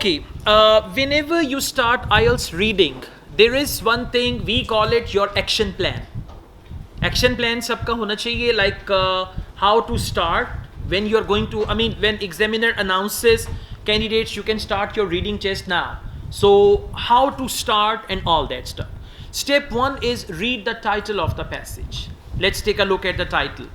Okay, whenever you start IELTS reading, there is one thing we call it your action plan. Action plan सबका होना चाहिए, like how to start when you are going to, when examiner announces candidates, you can start your reading test now. So how to start and all that stuff. Step 1 is read the title of the passage. Let's take a look at the title.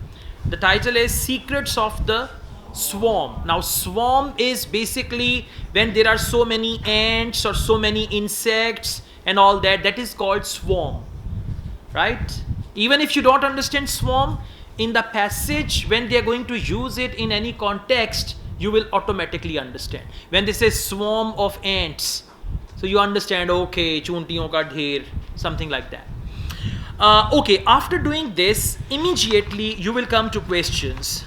The title is Secrets of the Swarm. Now swarm is basically when there are so many ants or so many insects and all that, that is called swarm, right? Even if you don't understand swarm, in the passage when they are going to use it in any context, you will automatically understand. When they say swarm of ants, so you understand, okay, chuntiyon ka dher, something like that. Okay, after doing this, immediately you will come to questions.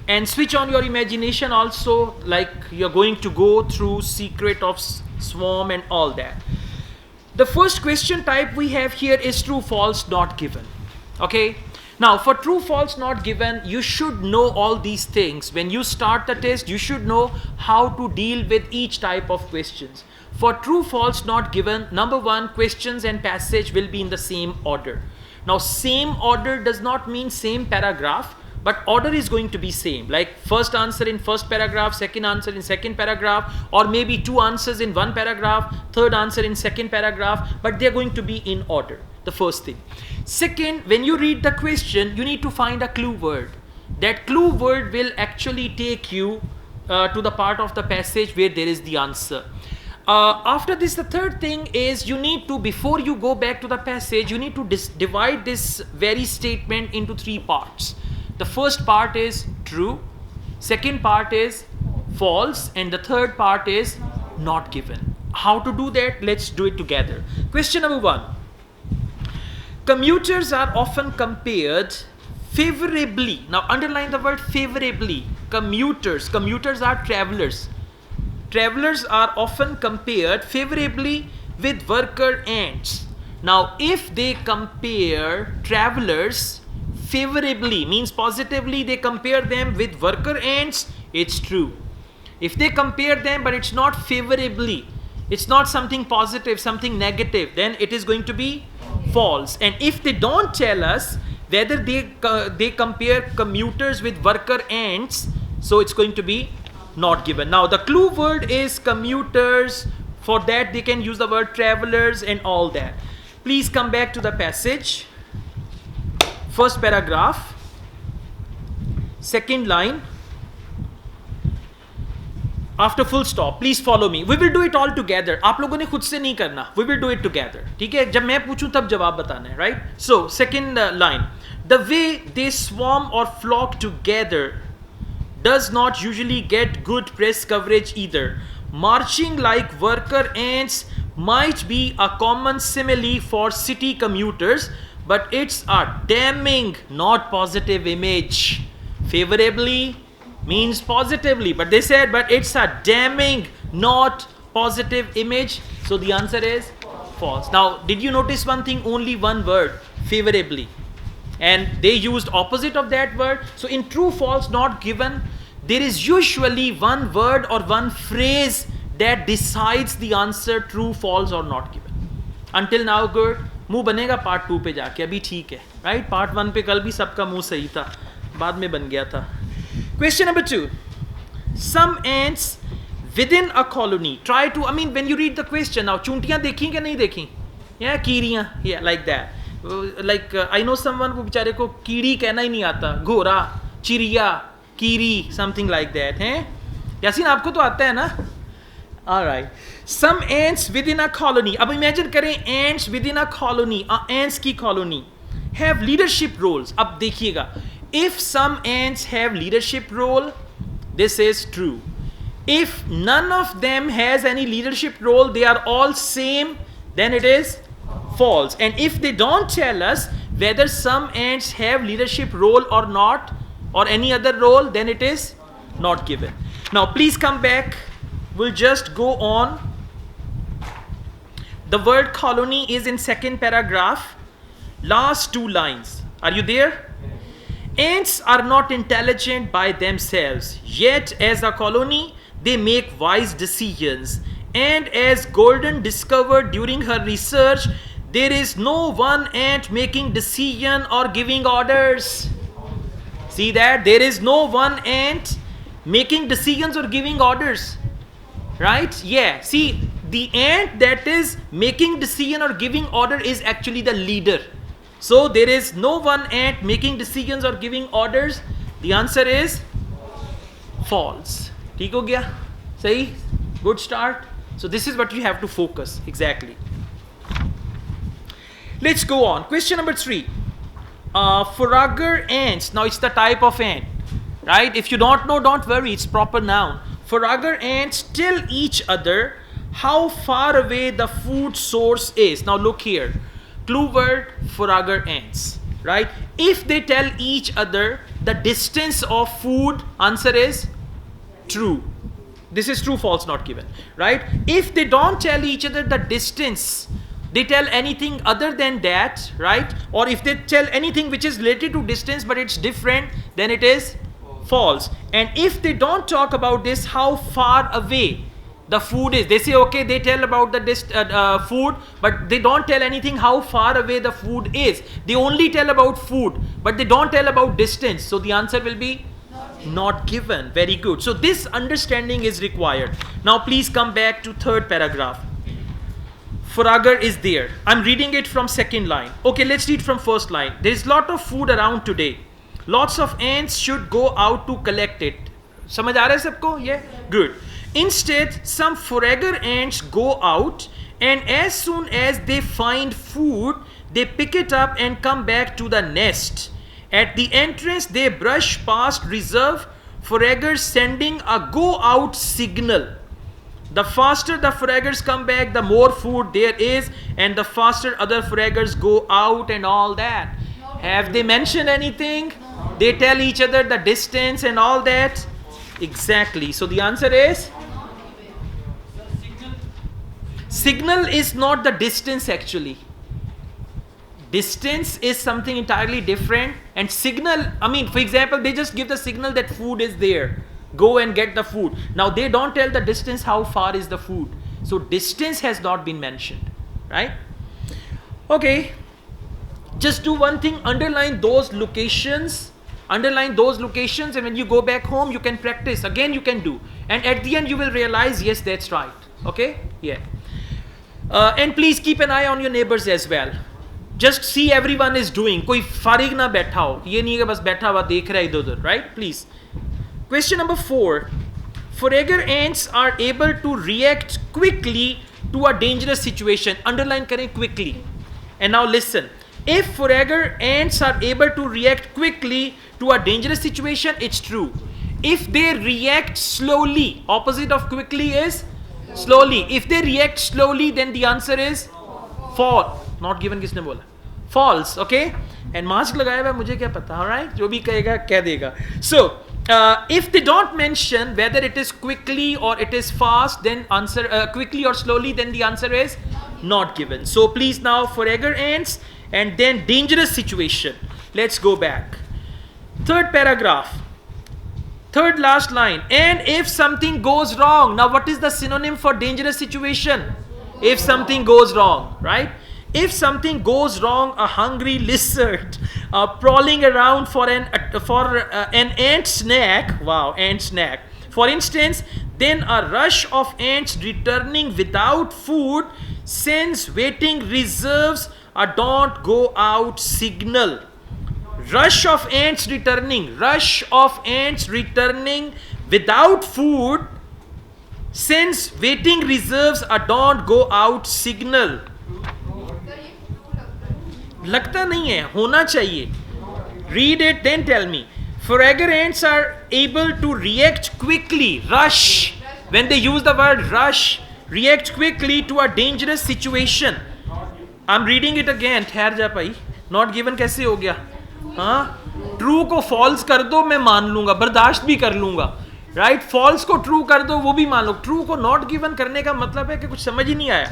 And switch on your imagination also, like you're going to go through secret of swarm and all that. The first question type we have here is true, false, not given. Okay. Now for true, false, not given, you should know all these things. When you start the test, you should know how to deal with each type of questions. For true, false, not given, number 1, questions and passage will be in the same order. Now same order does not mean same paragraph, but order is going to be same, like first answer in first paragraph, second answer in second paragraph, or maybe 2 answers in 1 paragraph, third answer in second paragraph, but they're going to be in order, the first thing. Second, when you read the question, you need to find a clue word. That clue word will actually take you to the part of the passage where there is the answer. After this, the third thing is you need to, before you go back to the passage, you need to divide this very statement into 3 parts. The first part is true, second part is false, and the third part is not given. How to do that? Let's do it together. Question number 1. Commuters are often compared favorably. Now underline the word favorably. Commuters are travelers. Travelers are often compared favorably with worker ants. Now if they compare travelers favorably, means positively, they compare them with worker ants, it's true. If they compare them but it's not favorably, it's not something positive, something negative, then it is going to be false. And if they don't tell us whether they compare commuters with worker ants, so it's going to be not given. Now the clue word is commuters. For that they can use the word travelers and all that. Please come back to the passage. First paragraph, second line, after full stop. Please follow me. We will do it all together. आप लोगों ने खुद से नहीं करना. We will do it together. ठीक है? जब मैं पूछूं तब जवाब बताना है, right? So second line, the way they swarm or flock together does not usually get good press coverage either. Marching like worker ants might be a common simile for city commuters, but it's a damning, not positive image. Favorably means positively, but they said, but it's a damning, not positive image. So the answer is false. Now, did you notice one thing? Only one word, favorably. And they used opposite of that word. So in true, false, not given, there is usually one word or one phrase that decides the answer true, false or not given. Until now, good. मुंह बनेगा part 2 पे जाके, अभी ठीक है, right? Part 1 पे कल भी सबका मुंह सही था, बाद में बन गया था. Question number 2. Some ants within a colony try to, when you read the question, now चूंटियां देखी क्या नहीं देखी? Yeah, कीड़ियां, yeah, like that. Like I know someone को बेचारे को कीड़ी कहना ही नहीं आता, घोड़ा, चिड़िया, कीड़ी, something like that, हैं? यासीन आपको तो आता है ना? Alright. Some ants within a colony. अब imagine करें ants within a colony, ants की colony have leadership roles. अब देखिएगा, if some ants have leadership role, this is true. If none of them has any leadership role, they are all same, then it is false. And if they don't tell us whether some ants have leadership role or not, or any other role, then it is not given. Now please come back. We'll just go on. The word colony is in second paragraph, last 2 lines. Are you there? Ants are not intelligent by themselves, yet as a colony they make wise decisions. And as Golden discovered during her research, there is no one ant making decision or giving orders. See that? There is no one ant making decisions or giving orders. Right? Yeah. See, the ant that is making decision or giving order is actually the leader. So there is no one ant making decisions or giving orders. The answer is false. ठीक हो गया? सही? Good start. So this is what you have to focus. Exactly. Let's go on. Question number 3. Forager ants. Now it's the type of ant. Right? If you don't know, don't worry. It's proper noun. Forager ants tell each other how far away the food source is. Now look here. Clue word, forager ants. Right? If they tell each other the distance of food, answer is true. This is true, false, not given. Right? If they don't tell each other the distance, they tell anything other than that, right? Or if they tell anything which is related to distance but it's different, then it is false. And if they don't talk about this, how far away the food is, they say okay, they tell about the food, but they don't tell anything how far away the food is. They only tell about food, but they don't tell about distance. So the answer will be not given. Very good. So this understanding is required. Now please come back to third paragraph. Forager is there. I'm reading it from second line. Okay, let's read from first line. There is lot of food around today. Lots of ants should go out to collect it. समझ आ रहा है सबको? Yeah? Good. Instead, some forager ants go out, and as soon as they find food, they pick it up and come back to the nest. At the entrance, they brush past reserve foragers, sending a go out signal. The faster the foragers come back, the more food there is, and the faster other foragers go out and all that. Have they mentioned anything? They tell each other the distance and all that? Exactly. So the answer is? Signal is not the distance actually. Distance is something entirely different, and signal, I mean, for example, they just give the signal that food is there. Go and get the food. Now they don't tell the distance, how far is the food. So distance has not been mentioned, right? Okay. Just do one thing, underline those locations. Underline those locations, and when you go back home, you can practice. Again, you can do. And at the end, you will realize, yes, that's right. Okay? Yeah. And please keep an eye on your neighbors as well. Just see everyone is doing. कोई फारिग ना बैठा हो. ये नहीं है कि बस बैठा हुआ देख रहा है इधर उधर, right? Please. Question number 4. Forager ants are able to react quickly to a dangerous situation. Underline करें quickly. And now listen. If forager ants are able to react quickly to a dangerous situation, it's true. If they react slowly, opposite of quickly is slowly. If they react slowly, then the answer is false. Not given किसने बोला? False, okay? And mask लगाया हुआ मुझे क्या पता, alright? जो भी कहेगा कह देगा. So, if they don't mention whether it is quickly or it is fast, then answer quickly or slowly, then the answer is not given. So please now forager ants and then dangerous situation. Let's go back. Third paragraph. Third last line. And if something goes wrong. Now what is the synonym for dangerous situation? If something goes wrong, right? If something goes wrong, a hungry lizard prowling around for an ant snack. Wow, ant snack. For instance, then a rush of ants returning without food sends waiting reserves a don't go out signal. Rush of ants returning without food sends waiting reserves a don't go out signal. लगता नहीं है, होना चाहिए. Read it, then tell me. Forager ants are able to react quickly. Rush. When they use the word rush, react quickly to a dangerous situation. I'm reading it again. ठहर जा भाई. Not given कैसे हो गया? हाँ? True को false कर दो, मैं मान लूँगा, बर्दाश्त भी कर लूँगा. Right? False को true कर दो, वो भी मान लो. True को not given करने का मतलब है कि कुछ समझ ही नहीं आया.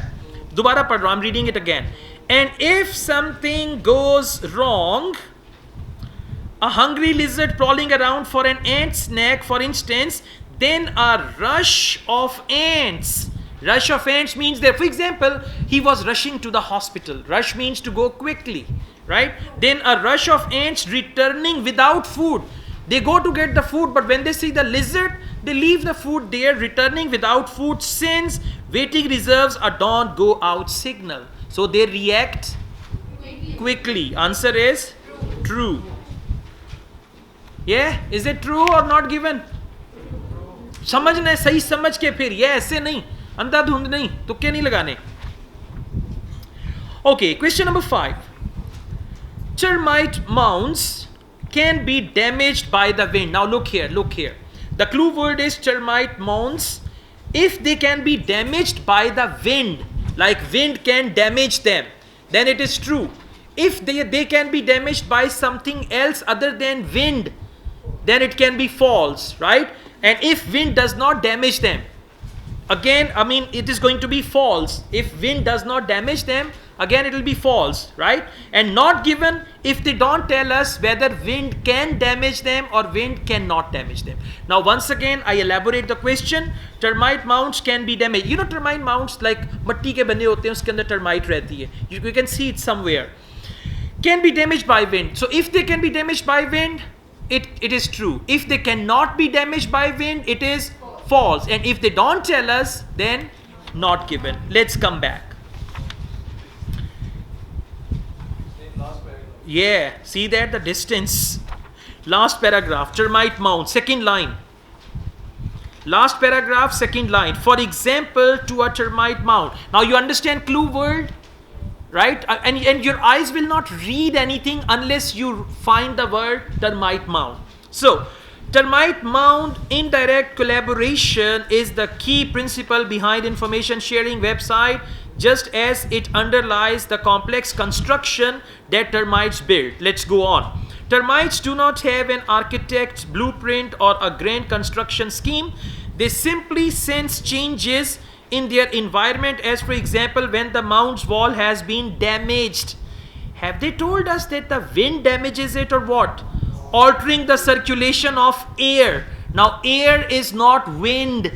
दोबारा पढ़ रहा हूँ. I'm reading it again. And if something goes wrong, a hungry lizard prowling around for an ant snack, for instance, then a rush of ants. Rush of ants means that, for example, he was rushing to the hospital. Rush means to go quickly, right? Then a rush of ants returning without food. They go to get the food, but when they see the lizard, they leave the food there, returning without food, since waiting reserves a don't go out signal. So they react quickly. Answer is true. Yeah, is it true or not given? समझना है, सही समझ के फिर, ये ऐसे नहीं, अंधाधुंध नहीं, तुक्के नहीं लगाने. Okay, question number 5. Termite mounds can be damaged by the wind. Now look here, look here. The clue word is termite mounds. If they can be damaged by the wind, like wind can damage them, then it is true. If they can be damaged by something else other than wind, then it can be false, right? And if wind does not damage them, again, I mean, it is going to be false. If wind does not damage them, again it will be false, right? And not given if they don't tell us whether wind can damage them or wind cannot damage them. Now once again I elaborate the question. Termite mounds can be damaged. You know termite mounds like मट्टी के बने होते हैं, उसके अंदर termite रहती है. You can see it somewhere. Can be damaged by wind. So if they can be damaged by wind, it is true. If they cannot be damaged by wind, it is false. And if they don't tell us, then not given. Let's come back. Yeah, see that the distance. Last paragraph, termite mound, second line. Last paragraph, second line. For example, to a termite mound. Now you understand clue word, right? And your eyes will not read anything unless you find the word termite mound. So, termite mound indirect collaboration is the key principle behind information sharing website, just as it underlies the complex construction that termites build. Let's go on. Termites do not have an architect's blueprint or a grand construction scheme. They simply sense changes in their environment, as for example when the mound's wall has been damaged. Have they told us that the wind damages it or what? Altering the circulation of air. Now air is not wind.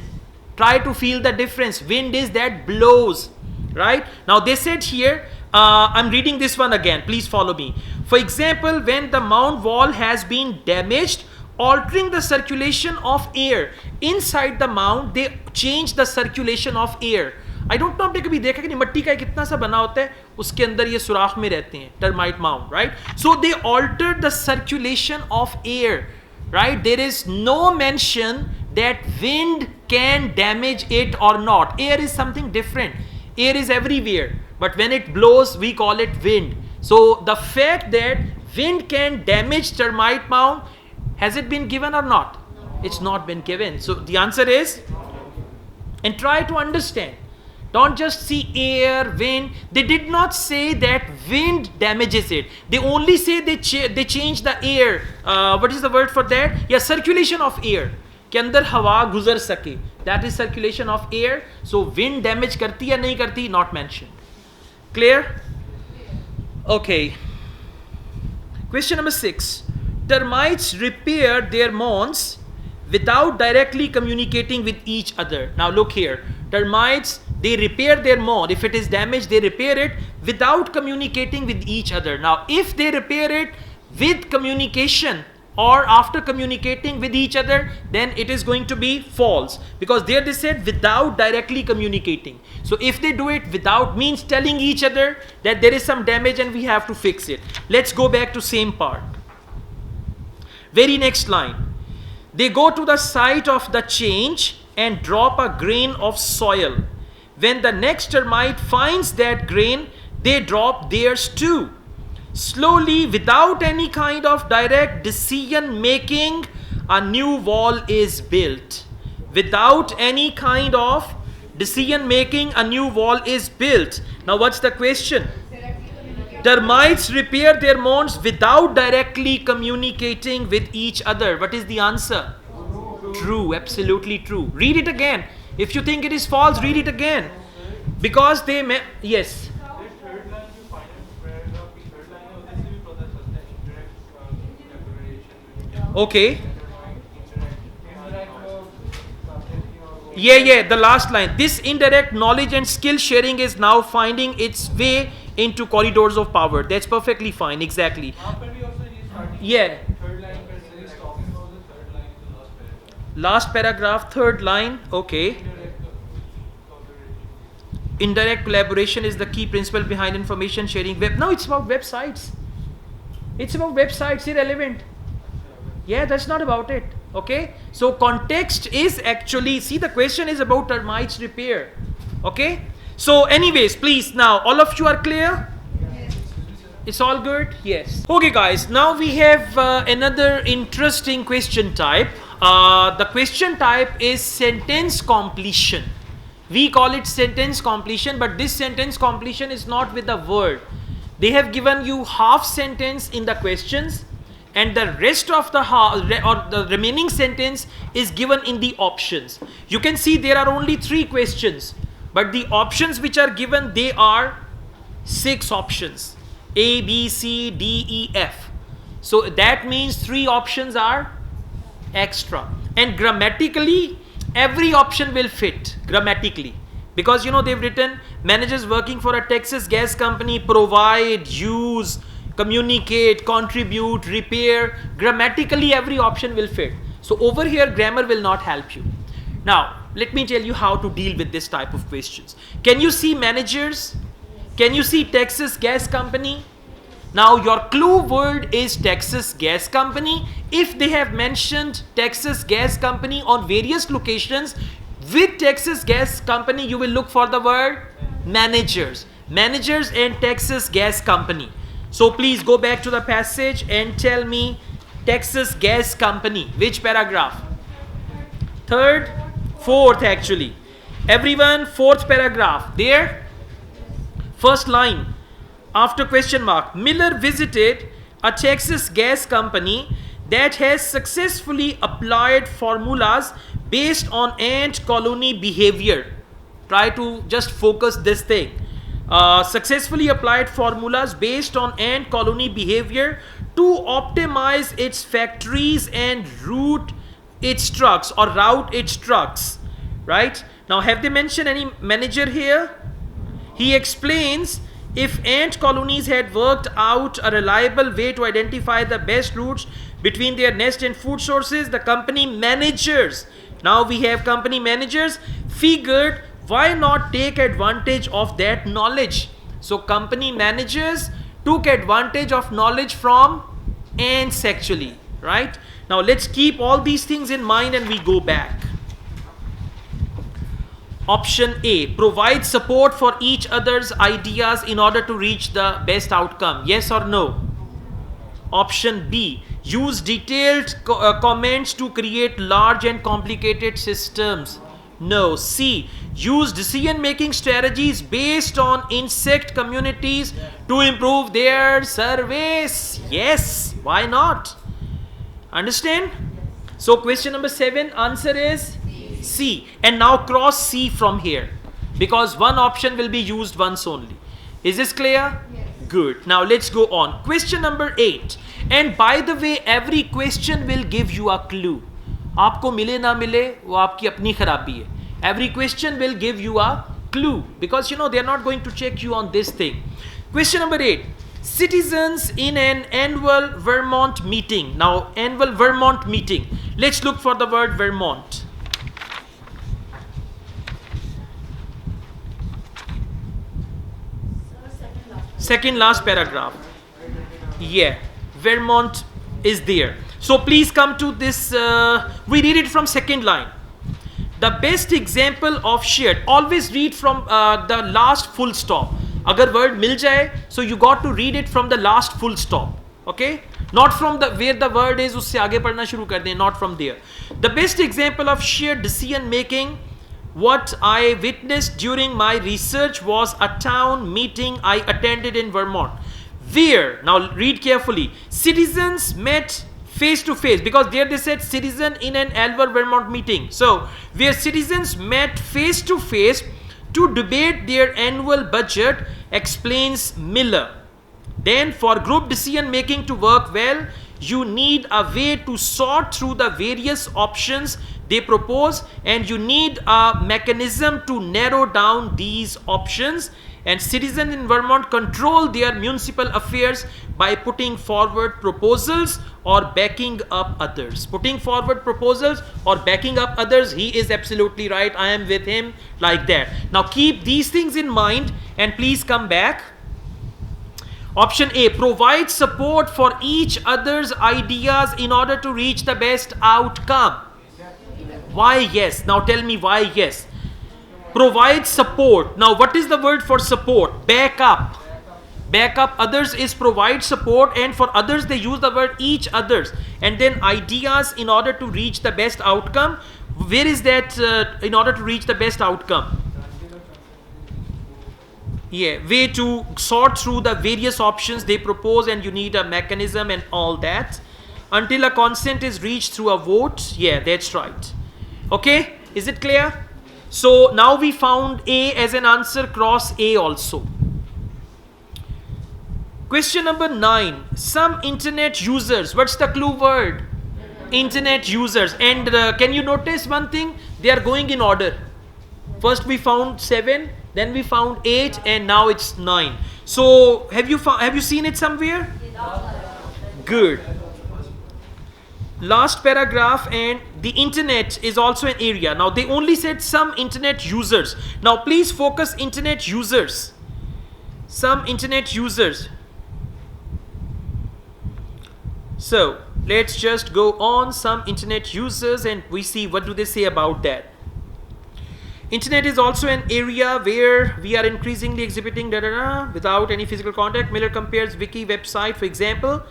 Try to feel the difference. Wind is that blows, right? Now they said here, I'm reading this one again, please follow me. For example, when the mound wall has been damaged, altering the circulation of air inside the mound, they change the circulation of air. I don't know, आपने कभी देखा कि नहीं, मट्टी का कितना सा बना होता है, उसके अंदर ये सुराख में रहते हैं, termite mound, right? So they altered the circulation of air, right? There is no mention that wind can damage it or not. Air is something different. Air is everywhere, but when it blows, we call it wind. So the fact that wind can damage termite mound, has it been given or not? No. It's not been given. So the answer is, and try to understand. Don't just see air, wind. They did not say that wind damages it. They only say they change the air. What is the word for that? Yeah, circulation of air. के अंदर हवा गुजर सके. That is circulation of air. So wind damage करती या नहीं करती? Not mentioned. Clear? Okay. Question number 6. Termites repair their mounds without directly communicating with each other. Now look here. Termites, they repair their mound. If it is damaged, they repair it without communicating with each other. Now if they repair it with communication or after communicating with each other, then it is going to be false, because there they said without directly communicating. So if they do it without, means telling each other that there is some damage and we have to fix it. Let's go back to same part. Very next line. They go to the site of the change and drop a grain of soil. When the next termite finds that grain, they drop theirs too. Slowly, without any kind of direct decision making, a new wall is built. Without any kind of decision making, a new wall is built. Now what's the question? Termites repair their mounds without directly communicating with each other. What is the answer? True, absolutely true. Read it again. If you think it is false, read it again. Because they may, yes. Okay. Yeah, the last line. This indirect knowledge and skill sharing is now finding its way into corridors of power. That's perfectly fine, exactly. Yeah. Last paragraph, third line, okay. Indirect collaboration is the key principle behind information sharing. No, it's about websites. It's about websites, irrelevant. Yeah, that's not about it. Okay, so context is actually, see, the question is about termites repair. Okay, so anyways, please, now all of you are clear? Yes. It's all good? Yes. Okay guys, now we have another interesting question type. The question type is sentence completion. We call it sentence completion, but this sentence completion is not with the word. They have given you half sentence in the questions, and the rest of the the remaining sentence is given in the options. You can see there are only 3 questions, but the options which are given, they are 6 options: A, B, C, D, E, F. So that means 3 options are extra, and grammatically every option will fit grammatically, because you know they've written managers working for a Texas gas company provide, use, communicate, contribute, repair. Grammatically every option will fit. So over here grammar will not help you. Now let me tell you how to deal with this type of questions. Can you see managers? Can you see Texas gas company? Now your clue word is Texas gas company. If they have mentioned Texas gas company on various locations with Texas gas company, you will look for the word managers. Managers and Texas gas company. So please go back to the passage and tell me Texas gas company. Which paragraph? 3rd? 4th actually. Everyone, 4th paragraph. There? First line. After question mark. Miller visited a Texas gas company that has successfully applied formulas based on ant colony behavior. Try to just focus this thing. Successfully applied formulas based on ant colony behavior to optimize its factories and route its trucks, right? Now have they mentioned any manager here? He explains, if ant colonies had worked out a reliable way to identify the best routes between their nest and food sources, the company managers, now we have company managers, figured why not take advantage of that knowledge. So company managers took advantage of knowledge from ants actually, right? Now let's keep all these things in mind and we go back. Option A, provide support for each other's ideas in order to reach the best outcome. Yes or no? Option B, use detailed comments to create large and complicated systems. No. C, use decision-making strategies based on insect communities to improve their service. Yes, why not? Understand? So question number 7, answer is C. And now cross C from here, because one option will be used once only. Is this clear? Yes. Good. Now let's go on. Question number 8. And by the way, every question will give you a clue. आपको मिले ना मिले वो आपकी अपनी खराबी है. Every question will give you a clue, because you know they are not going to check you on this thing. Question number 8. Citizens in an annual Vermont meeting. Now annual Vermont meeting. Let's look for the word Vermont. Second last paragraph. Yeah, Vermont is there. So please come to this. We read it from second line. The best example of shared. Always read from the last full stop. Agar word mil jaye, so you got to read it from the last full stop. Okay? Not from the where the word is, usse aage padhna shuru kar dein, not from there. The best example of shared decision making, what I witnessed during my research was a town meeting I attended in Vermont, where, now read carefully, citizens met face to face, because there they said citizen in an annual Vermont meeting. So where citizens met face to face to debate their annual budget, explains Miller. Then for group decision making to work well, you need a way to sort through the various options they propose, and you need a mechanism to narrow down these options. And citizens in Vermont control their municipal affairs by putting forward proposals or backing up others. Putting forward proposals or backing up others, he is absolutely right. I am with him, like that. Now keep these things in mind and please come back. Option A, provide support for each other's ideas in order to reach the best outcome. Why yes? Now tell me why yes. Provide support. Now what is the word for support? Back up. Back up others is provide support, and for others they use the word each others. And then ideas in order to reach the best outcome. Where is that in order to reach the best outcome? Yeah, way to sort through the various options they propose, and you need a mechanism and all that. Until a consent is reached through a vote. Yeah, that's right. Okay, is it clear? So now we found A as an answer, cross A also. Question number 9. Some internet users, what's the clue word? Internet users. And can you notice one thing? They are going in order. First we found 7, then we found 8, and now it's 9. So have you seen it somewhere? Good. Last paragraph, and the internet is also an area. Now they only said some internet users. Now please focus internet users. Some internet users. So let's just go on some internet users and we see what do they say about that. Internet is also an area where we are increasingly exhibiting without any physical contact. Miller compares wiki website, for example,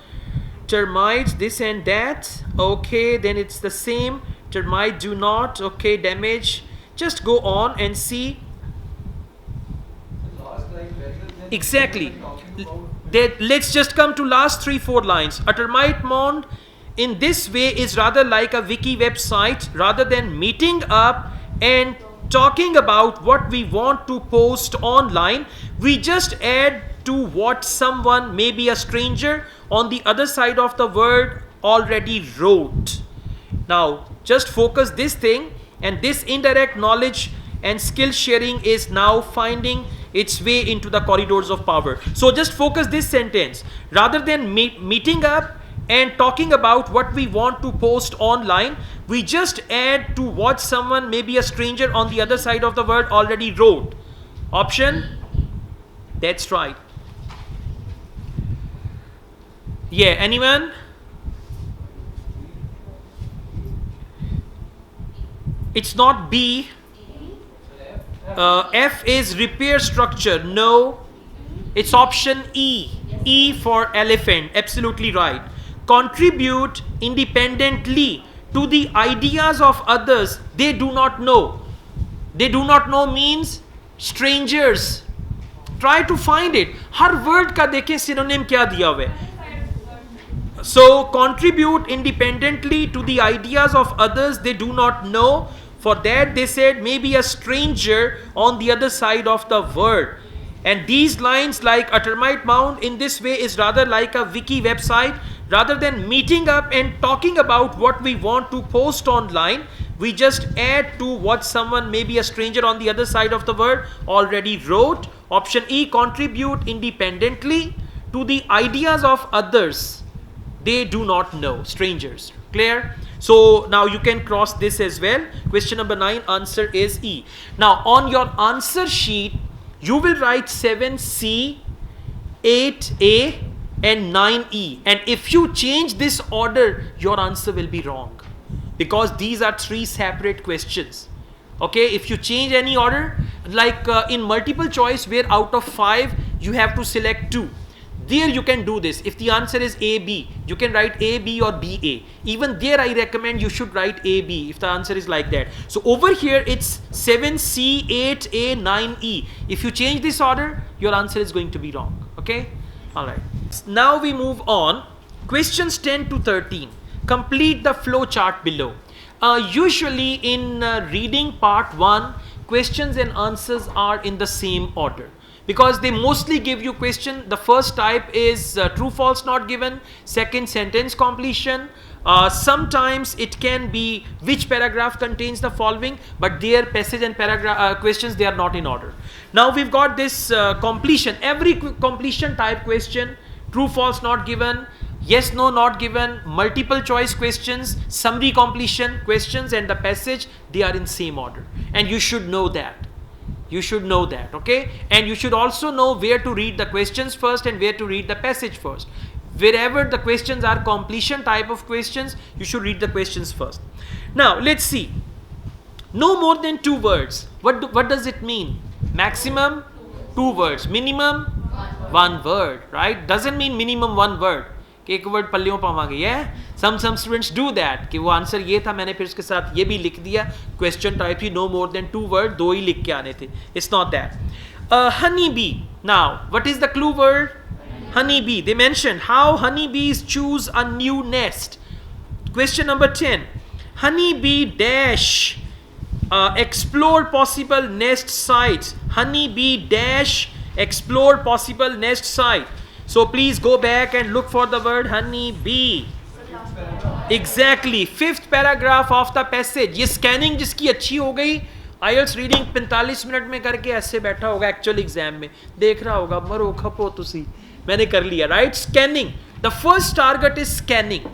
termites, this and that. Okay, then it's the same. Termite do not, okay, damage. Just go on and see. Exactly. Let's just come to last 3-4 lines. A termite mound in this way is rather like a wiki website. Rather than meeting up and talking about what we want to post online, we just add to what someone, maybe a stranger on the other side of the world, already wrote. Now just focus this thing, and this indirect knowledge and skill sharing is now finding its way into the corridors of power. So just focus this sentence. Rather than meeting up and talking about what we want to post online, we just add to what someone, maybe a stranger on the other side of the world, already wrote. Option? That's right. Yeah, anyone? It's not B. F is repair structure. No, it's option E. E for elephant. Absolutely right. Contribute independently to the ideas of others they do not know. They do not know means strangers. Try to find it. Her word का देखें synonym क्या दिया हुआ है. So contribute independently to the ideas of others they do not know. For that they said maybe a stranger on the other side of the world. And these lines, like a termite mound in this way is rather like a wiki website. Rather than meeting up and talking about what we want to post online, we just add to what someone, maybe a stranger on the other side of the world, already wrote. Option E, contribute independently to the ideas of others they do not know, strangers. Clear? So now you can cross this as well. Question number 9, answer is E. Now on your answer sheet, you will write 7C, 8A and 9E. And if you change this order, your answer will be wrong, because these are 3 separate questions. Okay, if you change any order, like in multiple choice where out of 5 you have to select 2. There you can do this. If the answer is A, B, you can write A, B or B, A. Even there I recommend you should write A, B if the answer is like that. So over here it's 7C, 8A, 9E. If you change this order, your answer is going to be wrong. Okay? Alright. Now we move on. Questions 10 to 13. Complete the flow chart below. Usually in reading part 1, questions and answers are in the same order, because they mostly give you question. The first type is true false not given, second sentence completion, Sometimes it can be which paragraph contains the following, but their passage and paragraph questions, they are not in order. Now we've got this completion. Every completion type question, true, false not given, yes, no not given, multiple choice questions, summary completion questions, and the passage, they are in same order. And you should know that. You should know that, okay? And you should also know where to read the questions first and where to read the passage first. Wherever the questions are completion type of questions, you should read the questions first. Now, let's see. No more than 2 words. What does it mean? Maximum 2 words. Minimum 1 word, right? Doesn't mean minimum 1 word. एक word पल्लियों पावांगे, yeah? Some students do that कि वो answer ये था, मैंने फिर उसके साथ ये भी लिख दिया. Question type ही no more than 2 word, 2 ही लिख के आने थे. It's not that. Honeybee. Now, what is the clue word? Honeybee. They mentioned how honeybees choose a new nest. Question number 10. Honeybee dash explore possible nest sites. Honeybee dash explore possible nest site. So please go back and look for the word honeybee. Exactly. 5th paragraph of the passage. ये scanning जिसकी अच्छी हो गई, IELTS reading 45 minute में करके ऐसे बैठा होगा एक्चुअल एग्जाम में, देख रहा होगा मरो खपो तुसी, मैंने कर लिया, right? Scanning. The first target is scanning.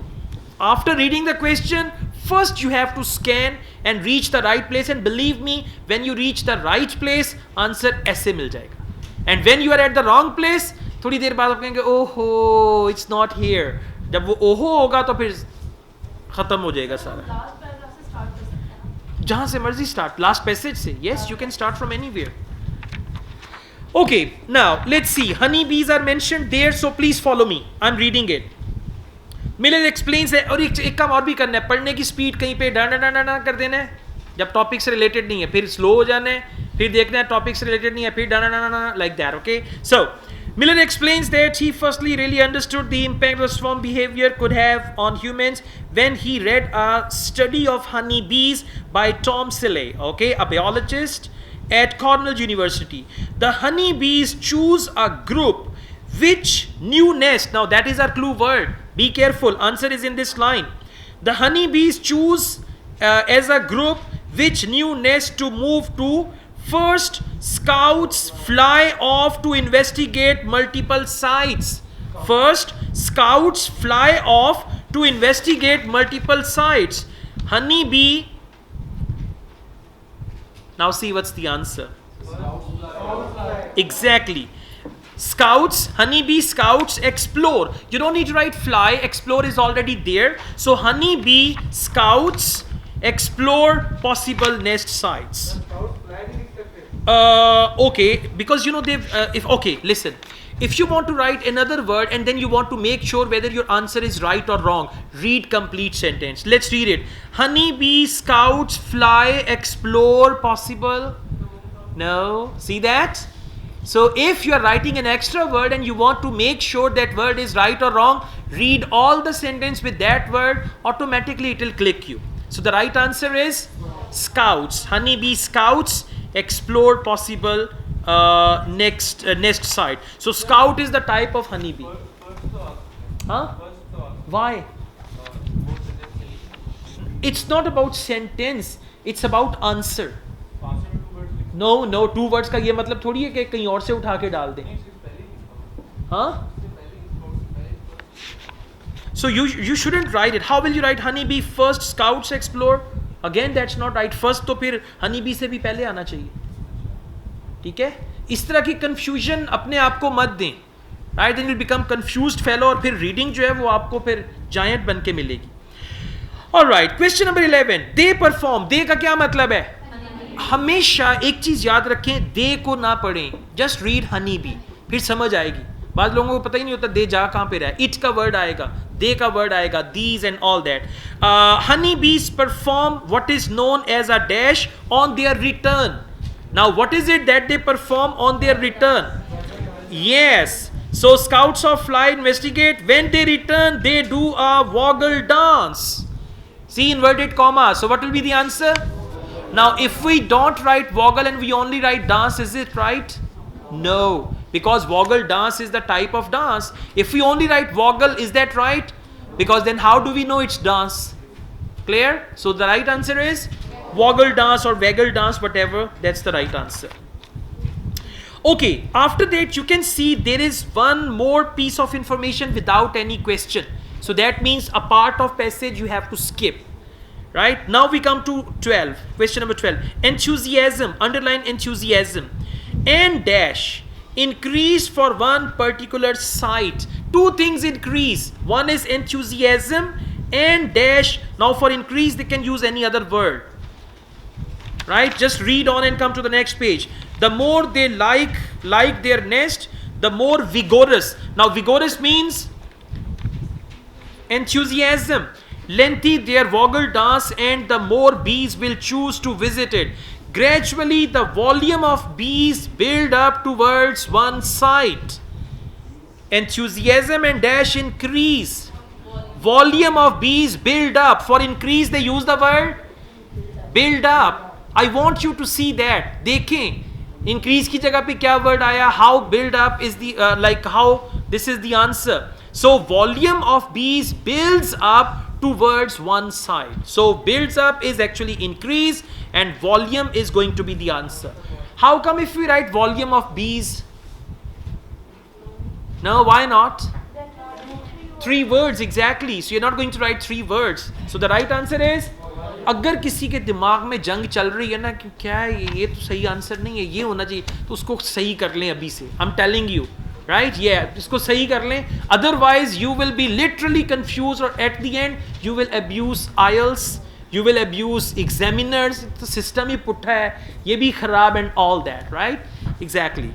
After reading the question, first you have to scan and reach the right place, and believe me, when you reach the right place, answer ऐसे मिल जाएगा. And when you are at the wrong place, थोड़ी देर बाद आप कहेंगे ओहो it's not here. जब वो ओहो होगा तो फिर खत्म हो जाएगा सारा. जहां से मर्जी स्टार्ट, लास्ट पैसेज से. Yes, you can start from anywhere. Okay, now let's see. Honey bees are mentioned there, so please follow me. I am reading it. Miller explains है. और एक काम और भी करना है, पढ़ने की स्पीड कहीं पे डा कर देना है जब टॉपिक से रिलेटेड नहीं है, फिर स्लो हो जाना है, फिर देखना है टॉपिक से रिलेटेड नहीं है, फिर डा like that. Okay, so Miller explains that he firstly really understood the impact the swarm behavior could have on humans when he read a study of honeybees by Tom Seeley, okay, a biologist at Cornell University. The honeybees choose a group which new nest. Now that is our clue word. Be careful. Answer is in this line. The honeybees choose as a group which new nest to move to. First, scouts fly off to investigate multiple sites. First, scouts fly off to investigate multiple sites. Honeybee. Now see what's the answer. Exactly. Scouts, honeybee scouts explore. You don't need to write fly. Explore is already there. So honeybee scouts explore possible nest sites. Okay, because you know they've okay, listen, if you want to write another word and then you want to make sure whether your answer is right or wrong, read complete sentence. Let's read it. Honeybee scouts fly explore possible. No, see that? So if you are writing an extra word and you want to make sure that word is right or wrong, read all the sentence with that word, automatically it will click you. So the right answer is scouts. Honeybee scouts explore possible nest site. So scout is the type of honeybee. Huh? Why? It's not about sentence, it's about answer. No, 2 words का ये मतलब थोड़ी है कि कहीं और से उठा के डाल दें. हाँ? So you shouldn't write it. How will you write honeybee first scouts explore? Again, that's not right. First तो फिर honeybee से भी पहले आना चाहिए. ठीक है? इस तरह की confusion अपने आप को मत दें. Right? Then you'll become confused fellow और फिर reading जो है वो आपको फिर giant बन के मिलेगी. Alright, question number 11. They perform. They का क्या मतलब है? हमेशा एक चीज याद रखें, दे को ना पढ़ें. Just read honeybee. फिर समझ आएगी. बाद लोगों को पता ही नहीं होता दे जा कहाँ पे रहा है. इट का वर्ड आएगा, दे का वर्ड आएगा, these and all that. Honeybees perform what is known as a dash on their return. Now what is it that they perform on their return? Yes. So scouts of fly investigate. When they return, they do a woggle dance. See inverted comma. So what will be the answer? Now if we don't write woggle and we only write dance, is it right? No. Because woggle dance is the type of dance. If we only write woggle, is that right? Because then how do we know it's dance? Clear? So the right answer is woggle dance or waggle dance, whatever. That's the right answer. Okay, after that you can see there is one more piece of information without any question. So that means a part of passage you have to skip. Right? Now we come to 12. Question number 12. Enthusiasm. Underline enthusiasm. And dash. Increase for one particular site. Two things increase. One is enthusiasm and dash. Now for increase they can use any other word. Right? Just read on and come to the next page. The more they like their nest, the more vigorous. Now vigorous means enthusiasm. Lengthy their woggle dance, and the more bees will choose to visit it. Gradually the volume of bees build up towards one site. Enthusiasm and dash increase. Volume of bees build up. For increase they use the word build up. I want you to see that. देखें increase की जगह पे क्या word आया? How build up is the how this is the answer. So volume of bees builds up towards one side. So builds up is actually increase and volume is going to be the answer. How come if we write volume of bees? No, why not? 3 words exactly. So you're not going to write 3 words. So the right answer is, अगर किसी के दिमाग में जंग चल रही है ना कि क्या है ये तो सही आंसर नहीं है, ये होना चाहिए, तो उसको सही कर लें अभी से. I'm telling you. Right? Yeah, इसको सही कर लें. Otherwise, you will be literally confused, or at the end, you will abuse IELTS, you will abuse examiners. The system ही पुट्ठा है, ये भी खराब and all that, right? Exactly.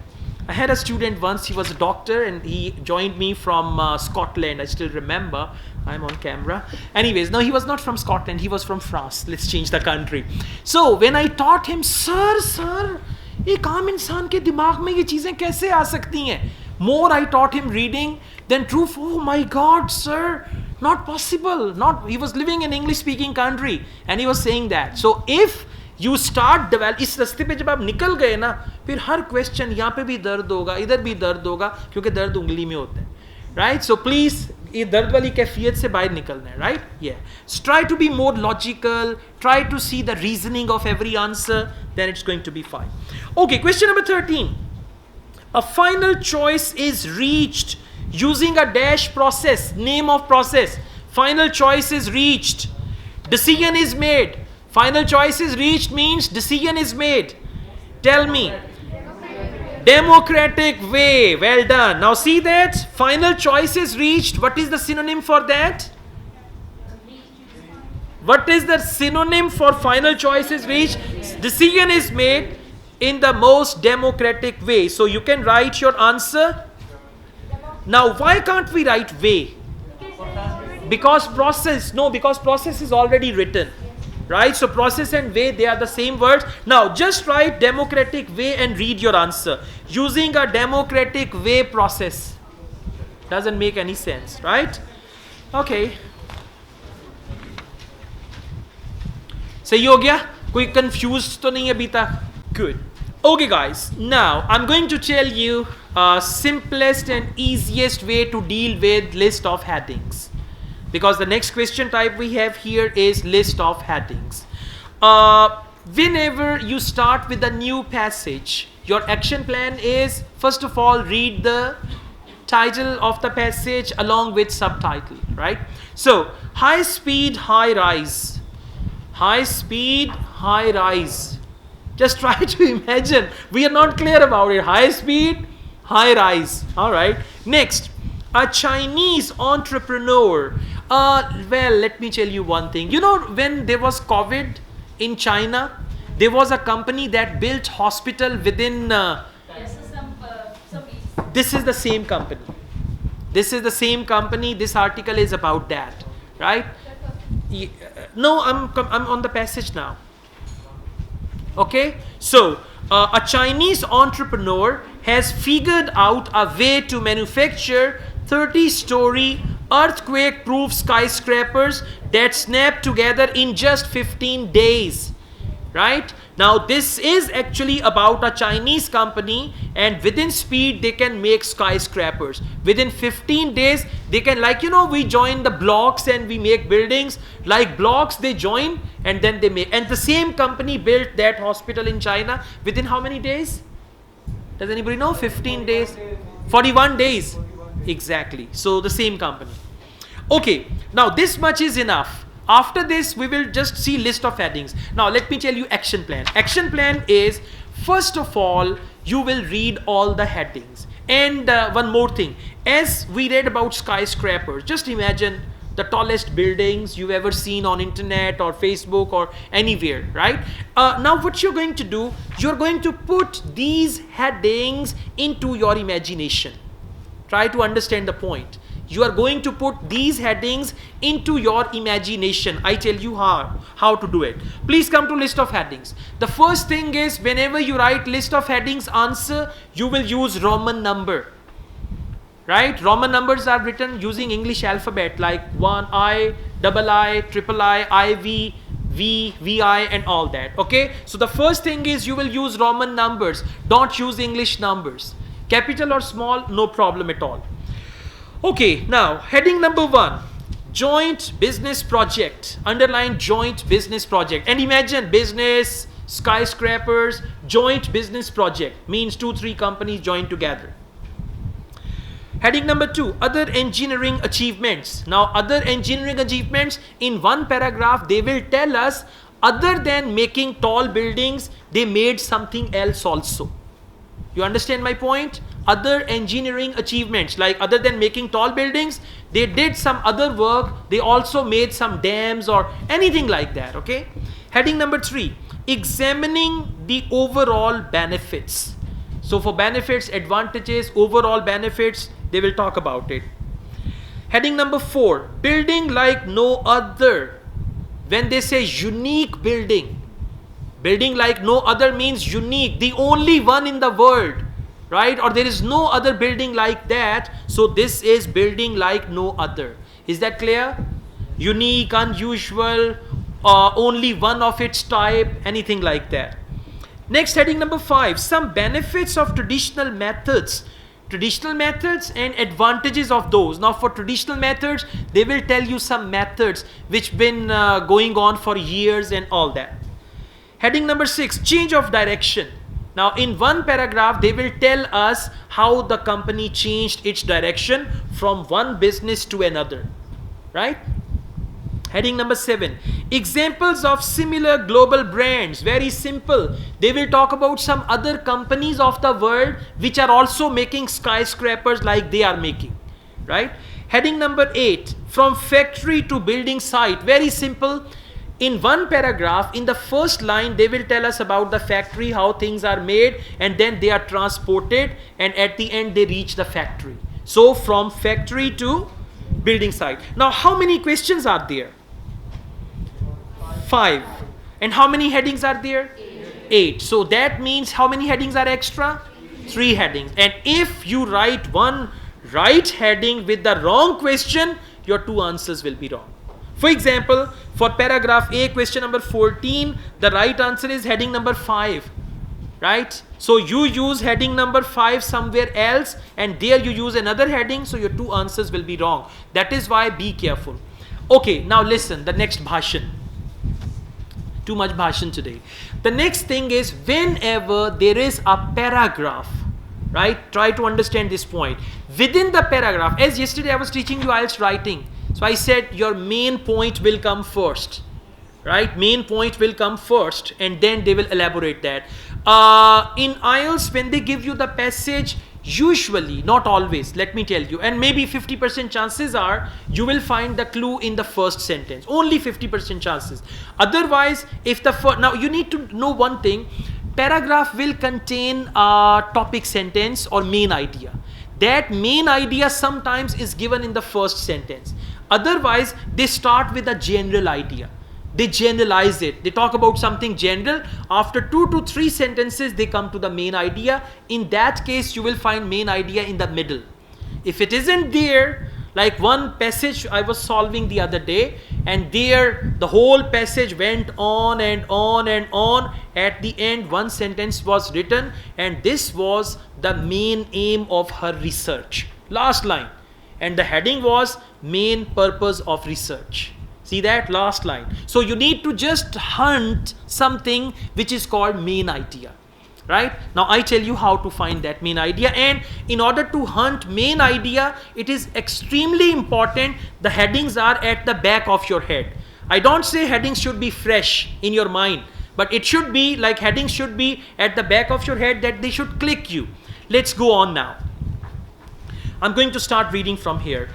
I had a student once, he was a doctor and he joined me from Scotland. I still remember. I'm on camera. Anyways, no, he was not from Scotland, he was from France. Let's change the country. So, when I taught him, sir, एक आम इंसान के दिमाग में ये चीज़ें कैसे आ सकती हैं? More I taught him reading than truth. Oh my God, sir, not possible. He was living in English speaking country and he was saying that. So if you start develop, इस रास्ते पे जब आप निकल गए ना, फिर हर question यहाँ पे भी दर्द होगा, इधर भी दर्द होगा, क्योंकि दर्द उंगली में होता है. Right? So please, ये दर्द वाली कैफियत से बाहर निकलना है. Right? Yeah. So try to be more logical. Try to see the reasoning of every answer. Then it's going to be fine. Okay, question number 13. A final choice is reached using a dash process. Name of process. Final choice is reached. Decision is made. Final choice is reached means decision is made. Tell me. Democratic way. Well done. Now see that. Final choice is reached. What is the synonym for that? What is the synonym for final choice is reached? Decision is made in the most democratic way. So you can write your answer. Now why can't we write way? Because process. No, because process is already written. Right? So process and way, they are the same words. Now just write democratic way and read your answer. Using a democratic way process. Doesn't make any sense. Right? Okay. सही हो गया? कोई confused तो नहीं है अभी तक? Good. Okay guys, now I'm going to tell you simplest and easiest way to deal with list of headings. Because the next question type we have here is list of headings. Whenever you start with a new passage, your action plan is, first of all, read the title of the passage along with subtitle, right? So, high speed, high rise. High speed, high rise. Just try to imagine. We are not clear about it. High speed, high rise. All right. Next, a Chinese entrepreneur. Well, let me tell you one thing. You know, when there was COVID in China, there was a company that built hospital within. This is the same company. This is the same company. This article is about that, right? No, I'm on the passage now. Okay, so a Chinese entrepreneur has figured out a way to manufacture 30-story earthquake-proof skyscrapers that snap together in just 15 days. Right? Now this is actually about a Chinese company, and within speed they can make skyscrapers. Within 15 days they can, like, you know, we join the blocks and we make buildings like blocks, they join and then they make. And the same company built that hospital in China within how many days? Does anybody know? 15 days, 41 days. Exactly. So the same company. Okay, now this much is enough. After this, we will just see list of headings. Now, let me tell you action plan. Action plan is, first of all, you will read all the headings. And one more thing, as we read about skyscrapers, just imagine the tallest buildings you've ever seen on internet or Facebook or anywhere, right? Now, what you're going to do, you're going to put these headings into your imagination. Try to understand the point. You are going to put these headings into your imagination. I tell you how to do it. Please come to list of headings. The first thing is, whenever you write list of headings answer, you will use Roman number. Right? Roman numbers are written using English alphabet, like 1 I, double I, triple I, IV, V, VI and all that. Okay? So the first thing is, you will use Roman numbers. Don't use English numbers. Capital or small, no problem at all. Okay, now heading number 1, joint business project. Underline joint business project. And imagine business, skyscrapers, joint business project means 2-3 companies joined together. Heading number 2, other engineering achievements. Now, other engineering achievements, in one paragraph they will tell us, other than making tall buildings, they made something else also. You understand my point? Other engineering achievements, like other than making tall buildings, they did some other work. They also made some dams or anything like that. Okay. Heading number 3, examining the overall benefits. So for benefits, advantages, overall benefits, they will talk about it. Heading number 4, building like no other. When they say unique building, building like no other means unique, the only one in the world, right? Or there is no other building like that. So this is building like no other. Is that clear? Unique, unusual, only one of its type, anything like that. Next, heading number 5, some benefits of traditional methods. Traditional methods and advantages of those. Now for traditional methods, they will tell you some methods which been going on for years and all that. Heading number 6, change of direction. Now in one paragraph, they will tell us how the company changed its direction from one business to another, right? Heading number 7, examples of similar global brands. Very simple. They will talk about some other companies of the world which are also making skyscrapers like they are making, right? Heading number 8, from factory to building site. Very simple. In one paragraph, in the first line, they will tell us about the factory, how things are made, and then they are transported, and at the end they reach the factory. So from factory to building site. Now how many questions are there? 5. And how many headings are there? 8. So that means how many headings are extra? 3 headings. And if you write one right heading with the wrong question, your 2 answers will be wrong. For example, for paragraph A, question number 14, the right answer is heading number 5, right? So you use heading number 5 somewhere else, and there you use another heading, so your 2 answers will be wrong. That is why be careful. Okay, now listen, the next bhashan. Too much bhashan today. The next thing is, whenever there is a paragraph, right? Try to understand this point. Within the paragraph, as yesterday I was teaching you IELTS writing. So I said your main point will come first, right? Main point will come first, and then they will elaborate that. In IELTS, when they give you the passage, usually, not always, let me tell you, and maybe 50% chances are you will find the clue in the first sentence. Only 50% chances. Otherwise, if the now you need to know one thing, paragraph will contain a topic sentence or main idea. That main idea sometimes is given in the first sentence. Otherwise, they start with a general idea. They generalize it. They talk about something general. After 2 to 3 sentences, they come to the main idea. In that case, you will find main idea in the middle. If it isn't there, Like one passage I was solving the other day, and there the whole passage went on and on and on. At the end, one sentence was written, and this was the main aim of her research. Last line. And the heading was main purpose of research. See that last line. So you need to just hunt something which is called main idea. Right? Now I tell you how to find that main idea, and in order to hunt main idea, it is extremely important the headings are at the back of your head. I don't say headings should be fresh in your mind, but it should be like headings should be at the back of your head, that they should click you. Let's go on now. I'm going to start reading from here.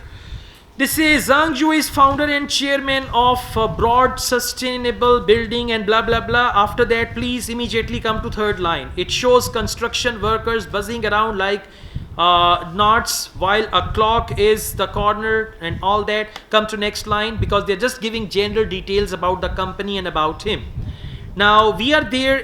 This is Zhang Zhu is founder and chairman of Broad Sustainable Building and blah blah blah. After that, please immediately come to third line. It shows construction workers buzzing around like gnats while a clock is the corner and all that. Come to next line, because they're just giving general details about the company and about him. Now we are there,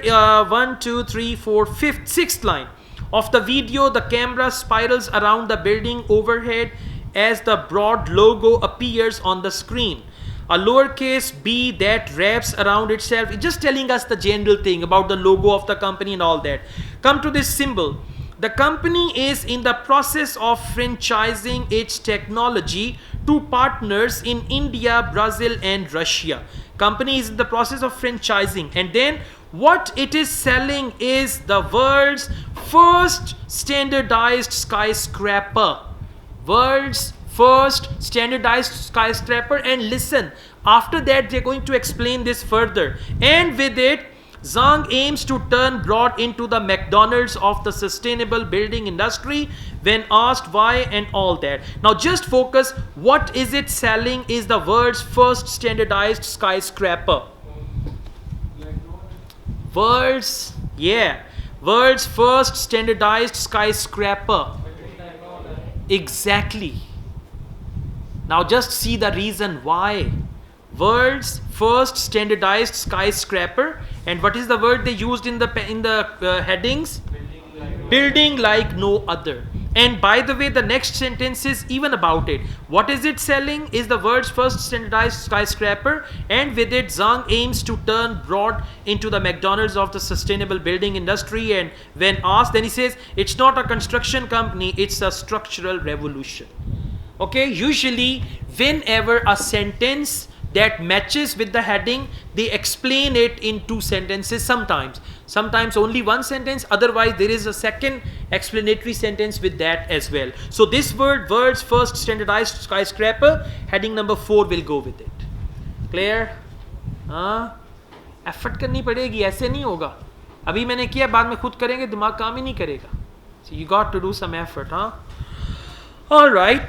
1, 2, 3, 4, 5th, 6th line of the video. The camera spirals around the building overhead as the broad logo appears on the screen. A lowercase b that wraps around itself. It's just telling us the general thing about the logo of the company and all that. Come to this symbol. The company is in the process of franchising its technology to partners in India, Brazil and Russia. Company is in the process of franchising, and then what it is selling is the world's first standardized skyscraper. World's first standardized skyscraper. And listen, after that they're going to explain this further. And with it, Zhang aims to turn Broad into the McDonald's of the sustainable building industry. When asked why and all that. Now just focus, what is it selling is the world's first standardized skyscraper. World's first standardized skyscraper. Exactly. Now just see the reason why. World's first standardized skyscraper. And what is the word they used in the headings? Building like no other. And by the way, the next sentence is even about it. What is it selling is the world's first standardized skyscraper, and with it Zhang aims to turn Broad into the McDonald's of the sustainable building industry. And when asked, then he says it's not a construction company, it's a structural revolution. Okay, usually whenever a sentence that matches with the heading, they explain it in two sentences sometimes only one sentence, otherwise there is a second explanatory sentence with that as well. So this word, world's first standardized skyscraper, heading number 4 will go with it. Clear? Effort करनी पड़ेगी, ऐसे नहीं होगा. अभी मैंने किया, बाद में खुद करेंगे, दिमाग काम ही नहीं करेगा. So you got to do some effort, huh? All right.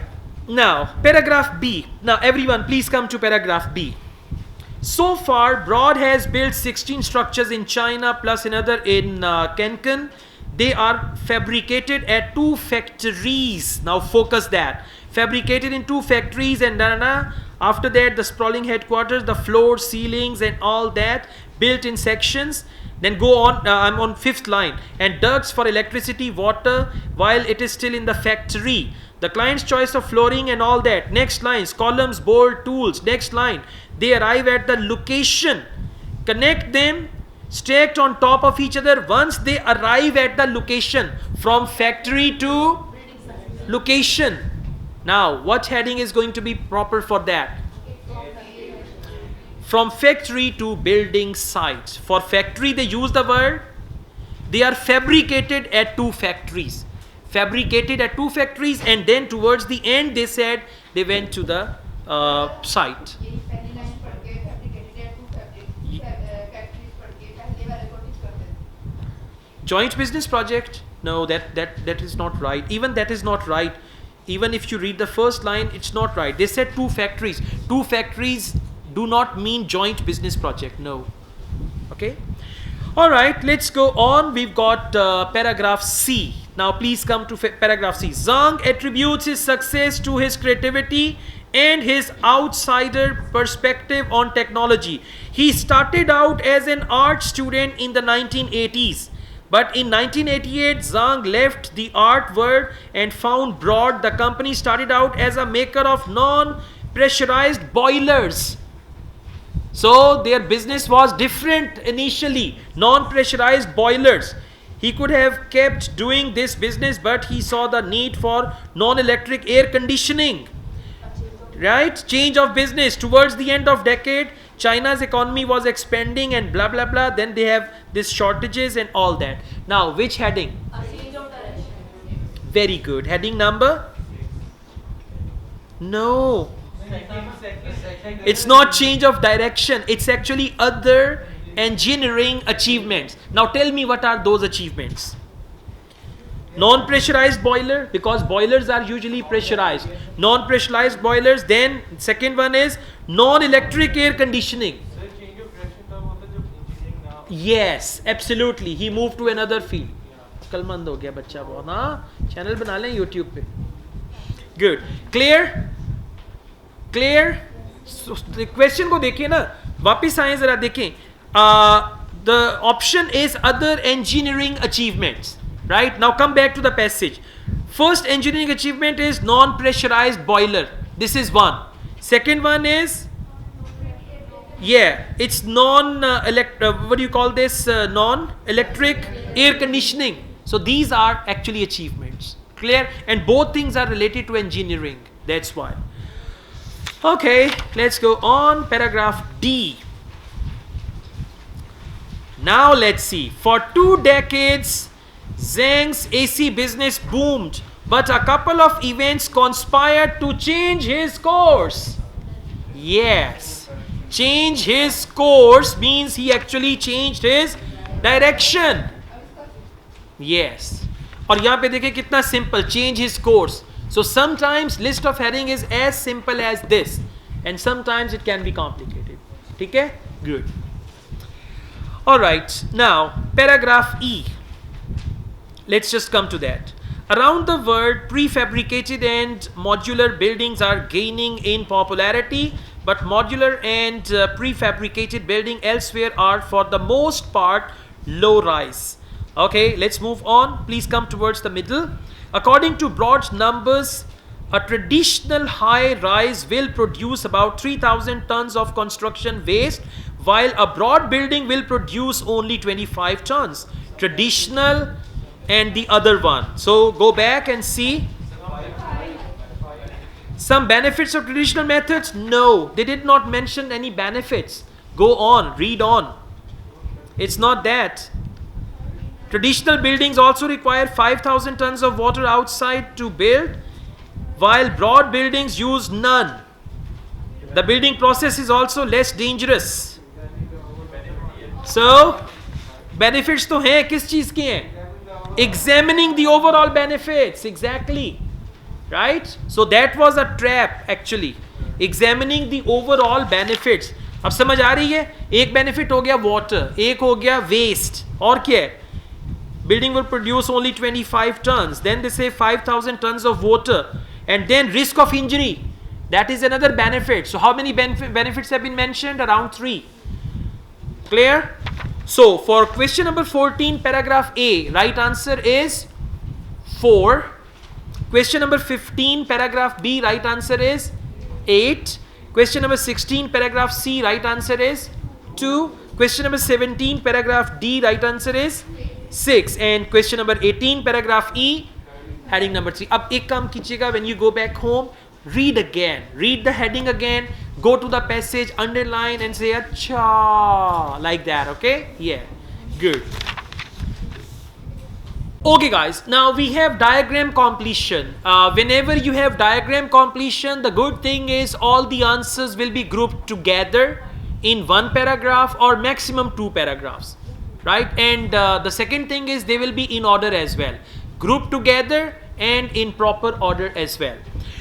Now, paragraph B. Now, everyone, please come to paragraph B. So far, Broad has built 16 structures in China plus another in Cancun. They are fabricated at 2 factories. Now, focus that. Fabricated in 2 factories and after that, the sprawling headquarters, the floors, ceilings and all that built in sections. Then go on, I'm on 5th line. And ducts for electricity, water, while it is still in the factory. The client's choice of flooring and all that. Next lines, columns, board, tools. Next line, they arrive at the location. Connect them, stacked on top of each other once they arrive at the location. From factory to location. Now, what heading is going to be proper for that? From factory to building sites. For factory, they use the word. They are fabricated at 2 factories. Fabricated at 2 factories, and then towards the end they said they went to the site. Joint business project? No, that is not right. Even that is not right. Even if you read the first line, it's not right. They said 2 factories. 2 factories do not mean joint business project. No. Okay. All right, let's go on. We've got paragraph C. Now please come to paragraph C. Zhang attributes his success to his creativity and his outsider perspective on technology. He started out as an art student in the 1980s. But in 1988, Zhang left the art world and found Broad. The company started out as a maker of non-pressurized boilers. So their business was different initially, non-pressurized boilers. He could have kept doing this business, but he saw the need for non-electric air conditioning. Right? Change of business. Towards the end of decade, China's economy was expanding and blah blah blah. Then they have these shortages and all that. Now, which heading? Very good. Heading number? No. It's not change of direction. It's actually other engineering achievements. Now tell me, what are those achievements? Non-pressurized boiler, because boilers are usually pressurized. Non-pressurized boilers. Then second one is non-electric air conditioning. Yes, absolutely. He moved to another field. कलमंद हो गया बच्चा बहुत. हाँ, channel बना लें YouTube पे. Good. Clear? Clear? So, question को देखिए ना, वापिस आए जरा देखें. The option is other engineering achievements. Right? Now come back to the passage. First engineering achievement is non-pressurized boiler. This is one. Second one is, it's what do you call this? Non-electric air conditioning. So these are actually achievements. Clear? And both things are related to engineering. That's why. Okay, let's go on. Paragraph D. Now let's see. For 2 decades, Zhang's AC business boomed, but a couple of events conspired to change his course. Yes. Change his course means he actually changed his direction. Yes. और यहाँ पे देखिए कितना simple, change his course. So sometimes list of heading is as simple as this, and sometimes it can be complicated. ठीक है? Good. Alright, now paragraph E. Let's just come to that. Around the world, prefabricated and modular buildings are gaining in popularity, but modular and prefabricated building elsewhere are for the most part low rise. Okay, let's move on. Please come towards the middle. According to broad numbers, a traditional high rise will produce about 3,000 tons of construction waste, while a broad building will produce only 25 tons. Traditional and the other one. So go back and see. Some benefits of traditional methods? No, they did not mention any benefits. Go on, read on. It's not that. Traditional buildings also require 5,000 tons of water outside to build, while broad buildings use none. The building process is also less dangerous. So, benefits तो हैं, किस चीज की हैं? Examining the overall benefits, exactly. Right? So that was a trap actually. Examining the overall benefits. अब समझ आ रही है? एक benefit हो गया water, एक हो गया waste, और क्या है? Building will produce only 25 tons. Then they say 5,000 tons of water. And then risk of injury. That is another benefit. So how many benefits have been mentioned? Around 3. Clear? So for question number 14, paragraph A, right answer is 4. Question number 15, paragraph B, right answer is 8. Question number 16, paragraph C, right answer is 2. Question number 17, paragraph D, right answer is 6. And question number 18, paragraph E, heading number 3. Ab ek kaam kijiyega, when you go back home, read again. Read the heading again. Go to the passage, underline and say acha, like that, okay? Yeah, good. Okay guys, now we have diagram completion. Whenever you have diagram completion, the good thing is all the answers will be grouped together in one paragraph or maximum 2 paragraphs, right? And the second thing is they will be in order as well, grouped together and in proper order as well.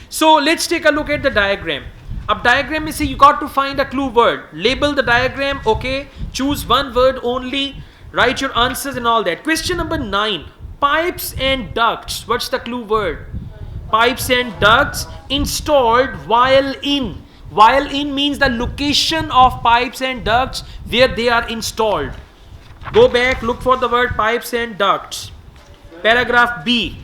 So let's take a look at the diagram. Ab diagram में से you got to find a clue word. Label the diagram, okay? Choose one word only. Write your answers and all that. Question number 9. Pipes and ducts. What's the clue word? Pipes and ducts installed while in. While in means the location of pipes and ducts where they are installed. Go back, look for the word pipes and ducts. Paragraph B.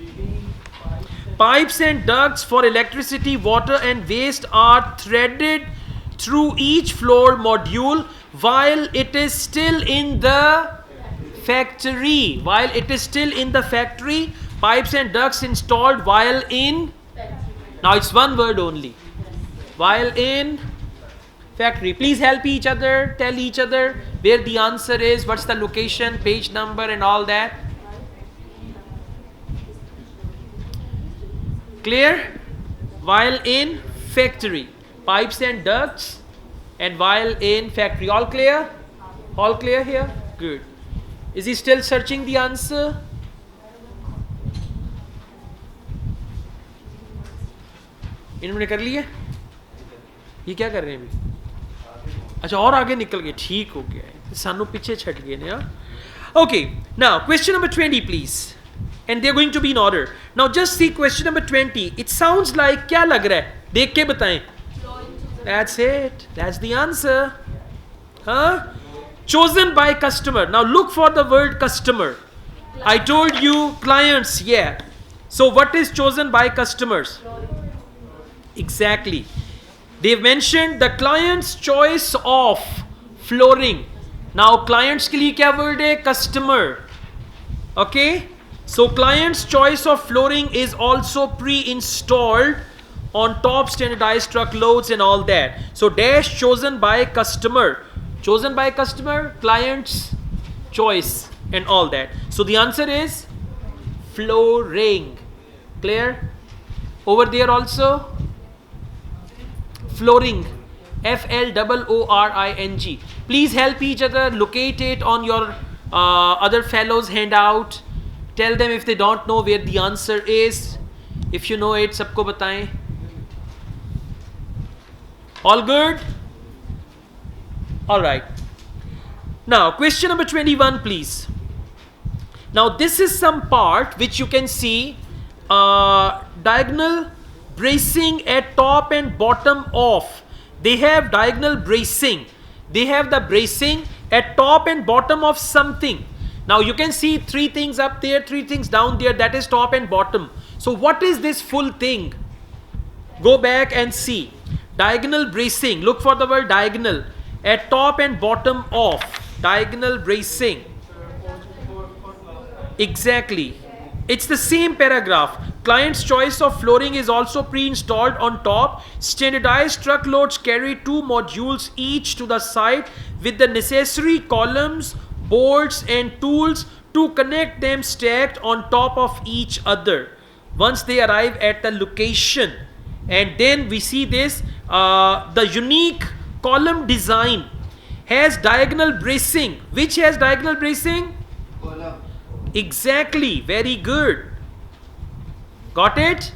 Pipes and ducts for electricity, water and waste are threaded through each floor module while it is still in the factory. While it is still in the factory, pipes and ducts installed while in, now it's one word only, while in factory. Please help each other, tell each other where the answer is, what's the location, page number and all that. Clear? While in factory, pipes and ducts, and while in factory. All clear? All clear here? Good. Is he still searching the answer? इन्होंने कर लिया? ये क्या कर रहे हैं अभी? अच्छा और आगे निकल गए, ठीक हो गया है, सानू पीछे छट गए ने. Okay, now question number 20 please. And they're going to be in order. Now just see question number 20. It sounds like, क्या लग रहा है? देख के बताएं. That's it. That's the answer. Huh? Chosen by customer. Now look for the word customer. I told you clients, yeah. So what is chosen by customers? Exactly. They've mentioned the client's choice of flooring. Now clients के लिए क्या word है? Customer. Okay? So client's choice of flooring is also pre-installed on top standardized truckloads and all that. So dash chosen by customer. Chosen by customer, client's choice and all that. So the answer is flooring. Clear? Over there also? Flooring. Flooring. Please help each other. Locate it on your other fellows' handout. Tell them if they don't know where the answer is. If you know it, sabko bataएं. All good? All right. Now, question number 21, please. Now, this is some part which you can see diagonal bracing at top and bottom of. They have diagonal bracing. They have the bracing at top and bottom of something. Now you can see three things up there, three things down there, that is top and bottom. So what is this full thing? Go back and see. Diagonal bracing, look for the word diagonal. At top and bottom of. Diagonal bracing. Exactly. It's the same paragraph. Client's choice of flooring is also pre-installed on top. Standardized truckloads carry 2 modules each to the site with the necessary columns, boards and tools to connect them stacked on top of each other once they arrive at the location. And then we see this, the unique column design has diagonal bracing. Which has diagonal bracing? Column. Exactly, very good. Got it?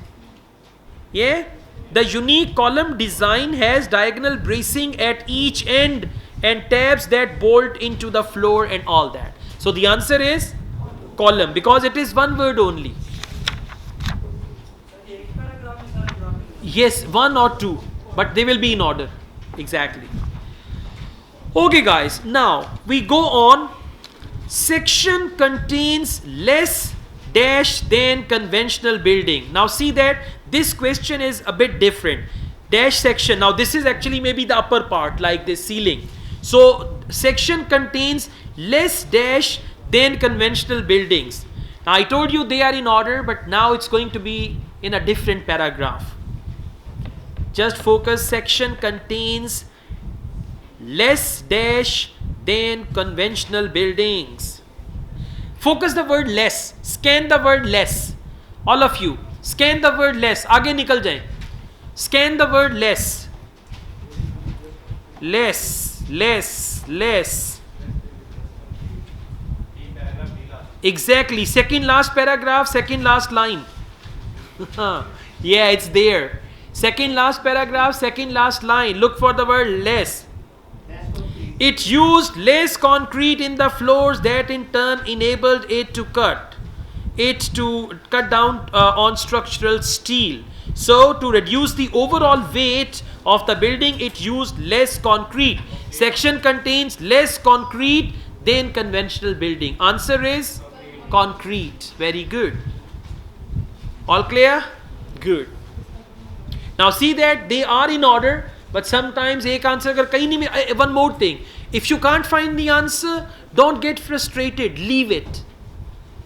Yeah? The unique column design has diagonal bracing at each end and tabs that bolt into the floor and all that. So the answer is column, because it is one word only. Yes, one or two, but they will be in order. Exactly. Okay guys, now we go on. Section contains less dash than conventional building. Now see that this question is a bit different. Dash section, now this is actually maybe the upper part, like this ceiling. So section contains less dash than conventional buildings. Now I told you they are in order, but now it's going to be in a different paragraph. Just focus. Section contains less dash than conventional buildings. Focus the word less. Scan the word less. All of you, scan the word less. आगे निकल जाएं. Scan the word less. Less, less, less. Exactly. Second last paragraph, second last line. Yeah, it's there. Second last paragraph, second last line. Look for the word less. It used less concrete in the floors that in turn enabled it to cut down on structural steel. So to reduce the overall weight of the building, it used less concrete. Section contains less concrete than conventional building? Answer is concrete. Very good. All clear? Good. Now see that they are in order, but sometimes एक answer अगर कहीं नहीं मिल, one more thing. If you can't find the answer, don't get frustrated. Leave it.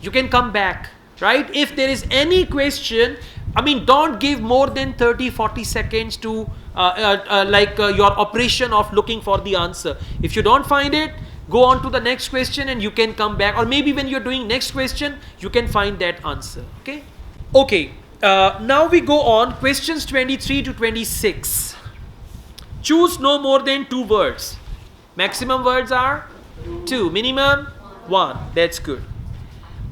You can come back, right? If there is any question, I mean, don't give more than 30-40 seconds to your operation of looking for the answer. If you don't find it, go on to the next question and you can come back, or maybe when you're doing next question, you can find that answer. Okay? Okay. Now we go on questions 23 to 26. Choose no more than 2 words. Maximum words are 2. Minimum 1. That's good.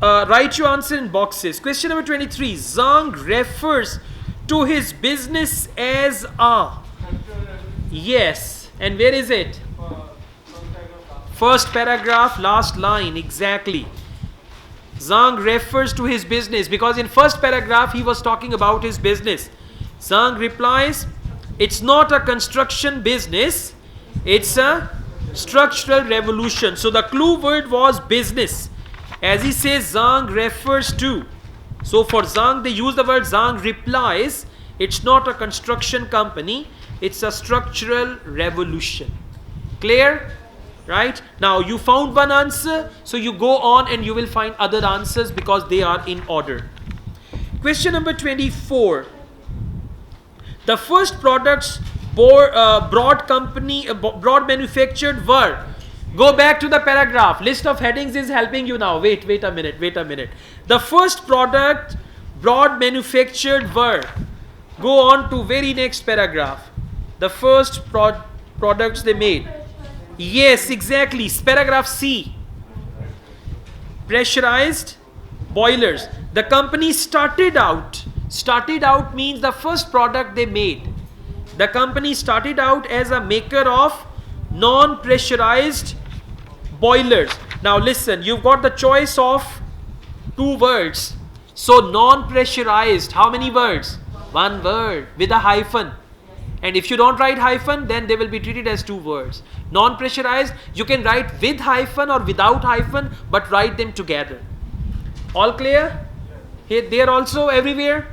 Write your answer in boxes. Question number 23. Zhang refers to his business as a. Yes. And where is it? First paragraph, last line. Exactly. Zhang refers to his business because in first paragraph he was talking about his business. Zhang replies, it's not a construction business, it's a structural revolution. So the clue word was business. As he says, Zhang refers to. So for Zhang, they use the word Zhang replies, it's not a construction company, it's a structural revolution. Clear? Right? Now you found one answer, so you go on and you will find other answers because they are in order. Question number 24. The first products broad manufactured were. Go back to the paragraph. List of headings is helping you now. Wait a minute. The first product broad manufactured were. Go on to very next paragraph. The first products they made. Yes, exactly. Paragraph C. Pressurized boilers. The company started out. Started out means the first product they made. The company started out as a maker of non-pressurized boilers. Now listen, you've got the choice of 2 words. So non-pressurized, how many words? 1 word with a hyphen. And if you don't write hyphen, then they will be treated as 2 words. Non-pressurized, you can write with hyphen or without hyphen, but write them together. All clear? Here, there also, everywhere?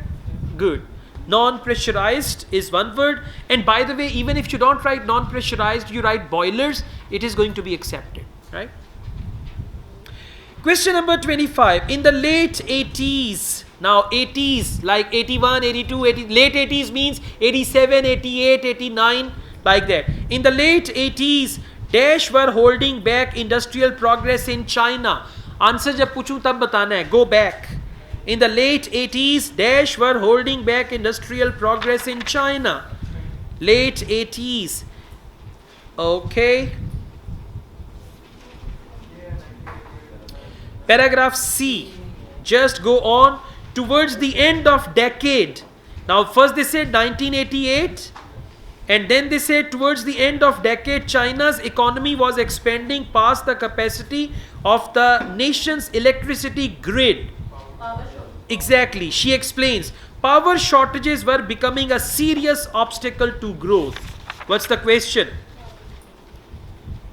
Good. Non-pressurized is 1 word. And by the way, even if you don't write non-pressurized, you write boilers, it is going to be accepted. Right? Question number 25. In the late 80s, now 80s like 81, 82, 80, late 80s means 87, 88, 89, like that. In the late 80s, dash were holding back industrial progress in China. Answer जब पूछूं तब बताना है. Go back. In the late 80s, dash were holding back industrial progress in China. Late 80s. Okay. Paragraph C. Just go on. Towards the end of decade. Now first they said 1988. And then they said towards the end of decade, China's economy was expanding past the capacity of the nation's electricity grid. Exactly. She explains. Power shortages were becoming a serious obstacle to growth. What's the question?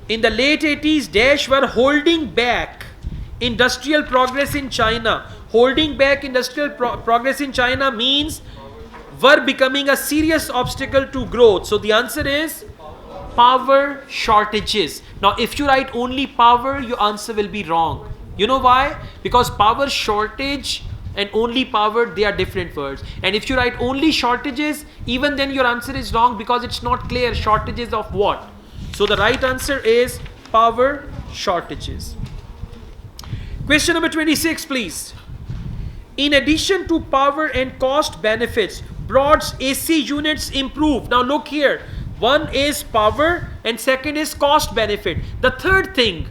In the late 80s, dash were holding back industrial progress in China. Holding back industrial progress in China means were becoming a serious obstacle to growth. So the answer is power shortages. Now if you write only power, your answer will be wrong. You know why? Because power shortage and only power, they are different words. And if you write only shortages, even then your answer is wrong because it's not clear shortages of what. So the right answer is power shortages. Question number 26, please. In addition to power and cost benefits, Broad's AC units improve. Now look here. One is power and second is cost benefit. The third thing,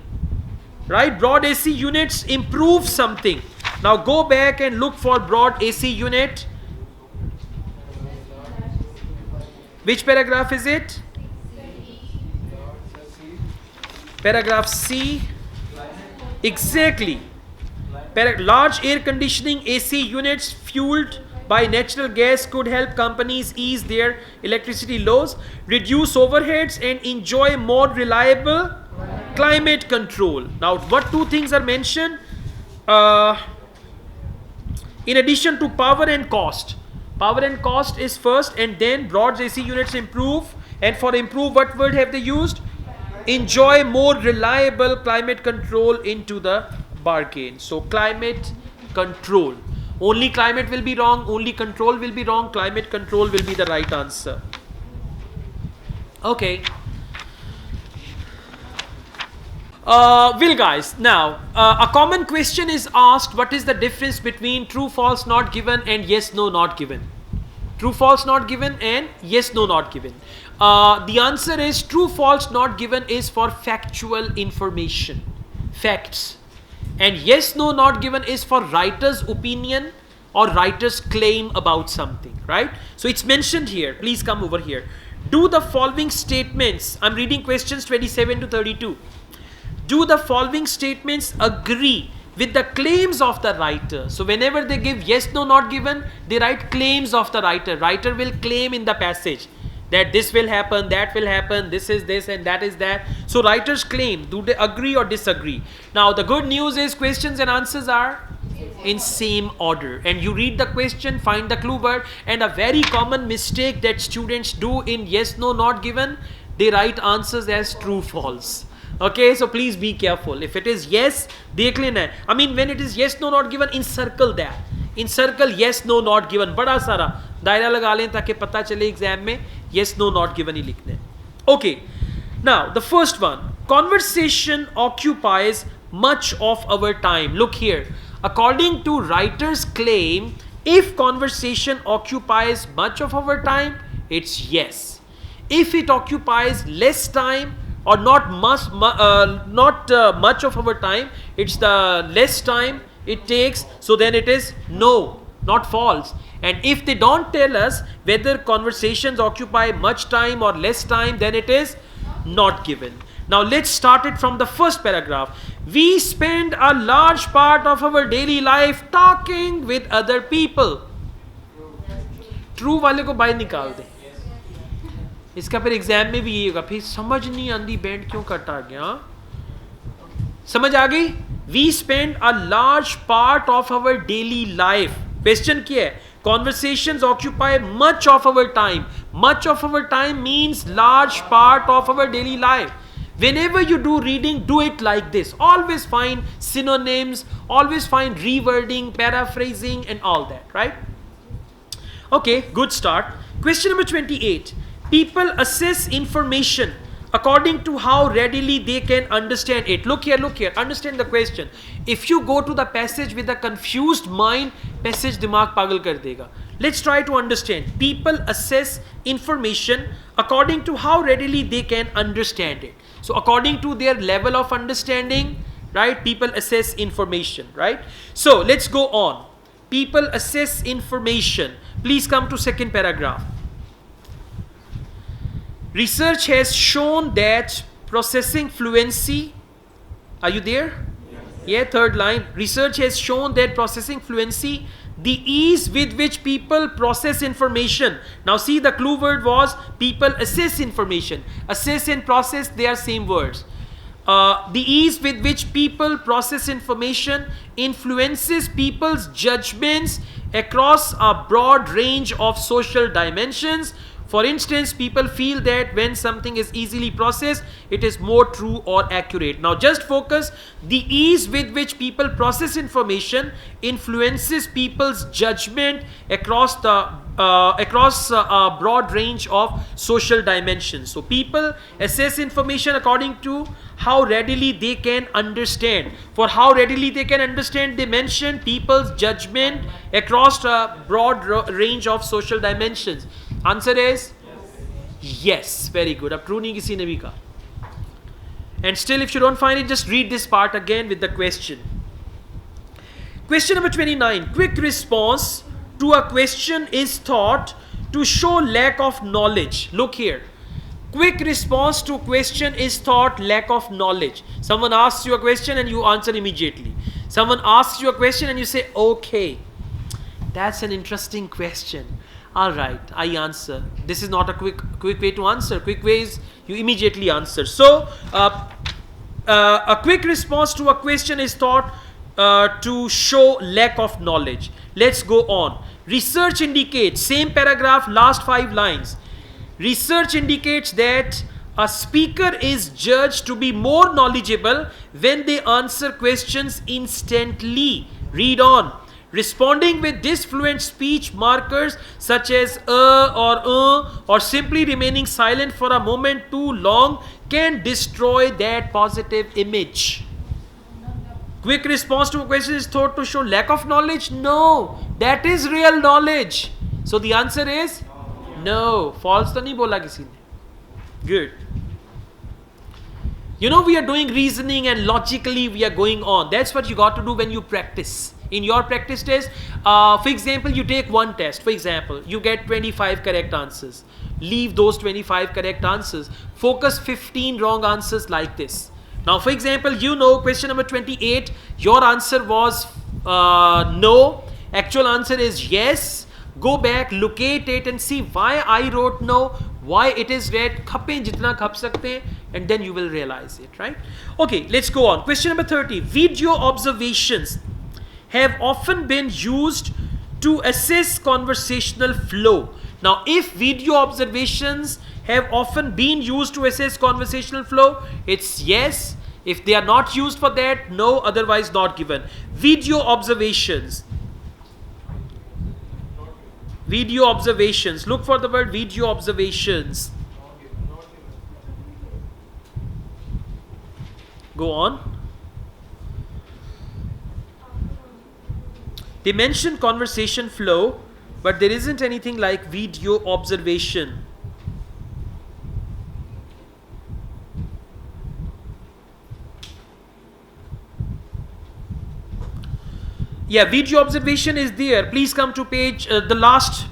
right? Broad AC units improve something. Now go back and look for broad AC unit. Which paragraph is it? Paragraph C. Exactly. Large air conditioning AC units fueled by natural gas could help companies ease their electricity loads, reduce overheads, and enjoy more reliable climate control. Now, what two things are mentioned? In addition to power and cost. Power and cost is first, and then broad AC units improve. And for improve, what word have they used? Enjoy more reliable climate control into the bargain. So climate control. Only climate will be wrong, only control will be wrong, climate control will be the right answer. Okay. Well guys, now a common question is asked, what is the difference between true, false, not given and yes, no, not given? True, false, not given and yes, no, not given. The answer is true, false, not given is for factual information, facts. And yes, no, not given is for writer's opinion or writer's claim about something, right? So it's mentioned here. Please come over here. Do the following statements. I'm reading questions 27 to 32. Do the following statements agree with the claims of the writer? So whenever they give yes, no, not given, they write claims of the writer. Writer will claim in the passage that this will happen, that will happen, this is this and that is that. So writers claim, do they agree or disagree? Now the good news is questions and answers are in same order. And you read the question, find the clue word, and a very common mistake that students do in yes, no, not given, they write answers as true, false. Okay, so please be careful. If it is yes, dekh lena hai. I mean, when it is yes, no, not given, encircle that. Encircle yes, no, not given. Bada sara दायरा लगा लें ताकि पता चले exam में yes, no, not given ही लिखने. Okay, now the first one. Conversation occupies much of our time. Look here. According to writer's claim, if conversation occupies much of our time, it's yes. If it occupies less time or not much of our time, it's the less time it takes, so then it is no, not false. And if they don't tell us whether conversations occupy much time or less time, then it is not given. Now let's start it from the first paragraph. We spend a large part of our daily life talking with other people. True वाले को बाहर निकाल दे. इसका फिर exam में भी ये होगा. फिर समझ नहीं आती बैंड क्यों कटा गया. समझ आ गई? We spend a large part of our daily life. Question क्या है? Conversations occupy much of our time. Much of our time means large part of our daily life. Whenever you do reading, do it like this. Always find synonyms, always find rewording, paraphrasing and all that, right? Okay, good start. Question number 28. People assess information according to how readily they can understand it. Look here, understand the question. If you go to the passage with a confused mind, passage dimag pagal kar dega. Let's try to understand. People assess information according to how readily they can understand it. So according to their level of understanding, right, people assess information, right? So let's go on. People assess information. Please come to second paragraph. Research has shown that processing fluency, are you there? Yeah, third line. Research has shown that processing fluency, the ease with which people process information. Now see, the clue word was people assess information. Assess and process, they are same words. The ease with which people process information influences people's judgments across a broad range of social dimensions. For instance, people feel that when something is easily processed, it is more true or accurate. Now just focus. The ease with which people process information influences people's judgment across a broad range of social dimensions. So people assess information according to how readily they can understand. For how readily they can understand, they mention people's judgment across a broad range of social dimensions. Answer is yes. Very good. Ab true nahi kisi ne bhi kaha. And still, if you don't find it, just read this part again with the question. Question number 29. Quick response to a question is thought to show lack of knowledge. Look here. Quick response to question is thought lack of knowledge. Someone asks you a question and you answer immediately. Someone asks you a question and you say, okay, that's an interesting question. All right, I answer. This is not a quick way to answer. Quick way is you immediately answer. So A quick response to a question is thought to show lack of knowledge. Let's go on. Research indicates, same paragraph, last 5 lines. Research indicates that a speaker is judged to be more knowledgeable when they answer questions instantly. Read on. Responding with disfluent speech markers such as or simply remaining silent for a moment too long can destroy that positive image. Quick response to a question is thought to show lack of knowledge? No, that is real knowledge. So the answer is no. False to nahi bola kisi ne. Good. You know, we are doing reasoning and logically we are going on. That's what you got to do when you practice. In your practice test, for example, you take one test. For example, you get 25 correct answers. Leave those 25 correct answers. Focus 15 wrong answers like this. Now, for example, you know question number 28, your answer was no. Actual answer is yes. Go back, locate it and see why I wrote no, why it is red. Khape jitna khap sakte, and then you will realize it, right? Okay, let's go on. Question number 30. Video observations have often been used to assess conversational flow. Now, if video observations have often been used to assess conversational flow, it's yes. If they are not used for that, no, otherwise not given. Video observations. Video observations. Look for the word video observations. Go on. They mention conversation flow, but there isn't anything like video observation. Yeah, video observation is there. Please come to page, the last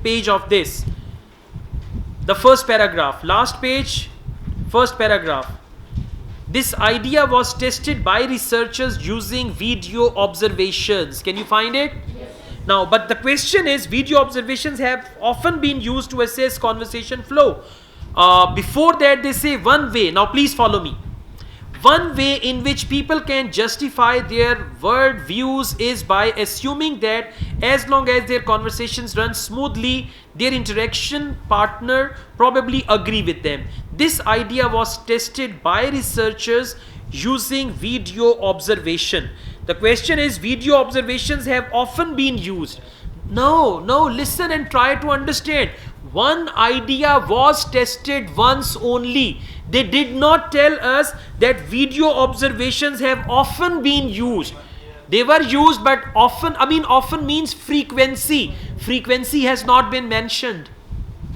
page of this. The first paragraph. Last page, first paragraph. This idea was tested by researchers using video observations. Can you find it? Yes. Now, but the question is, video observations have often been used to assess conversation flow. Before that, they say one way. Now, please follow me. One way in which people can justify their world views is by assuming that as long as their conversations run smoothly, their interaction partner probably agree with them. This idea was tested by researchers using video observation. The question is, video observations have often been used. No, listen and try to understand. One idea was tested once only. They did not tell us that video observations have often been used. They were used, but often, often means frequency. Frequency has not been mentioned.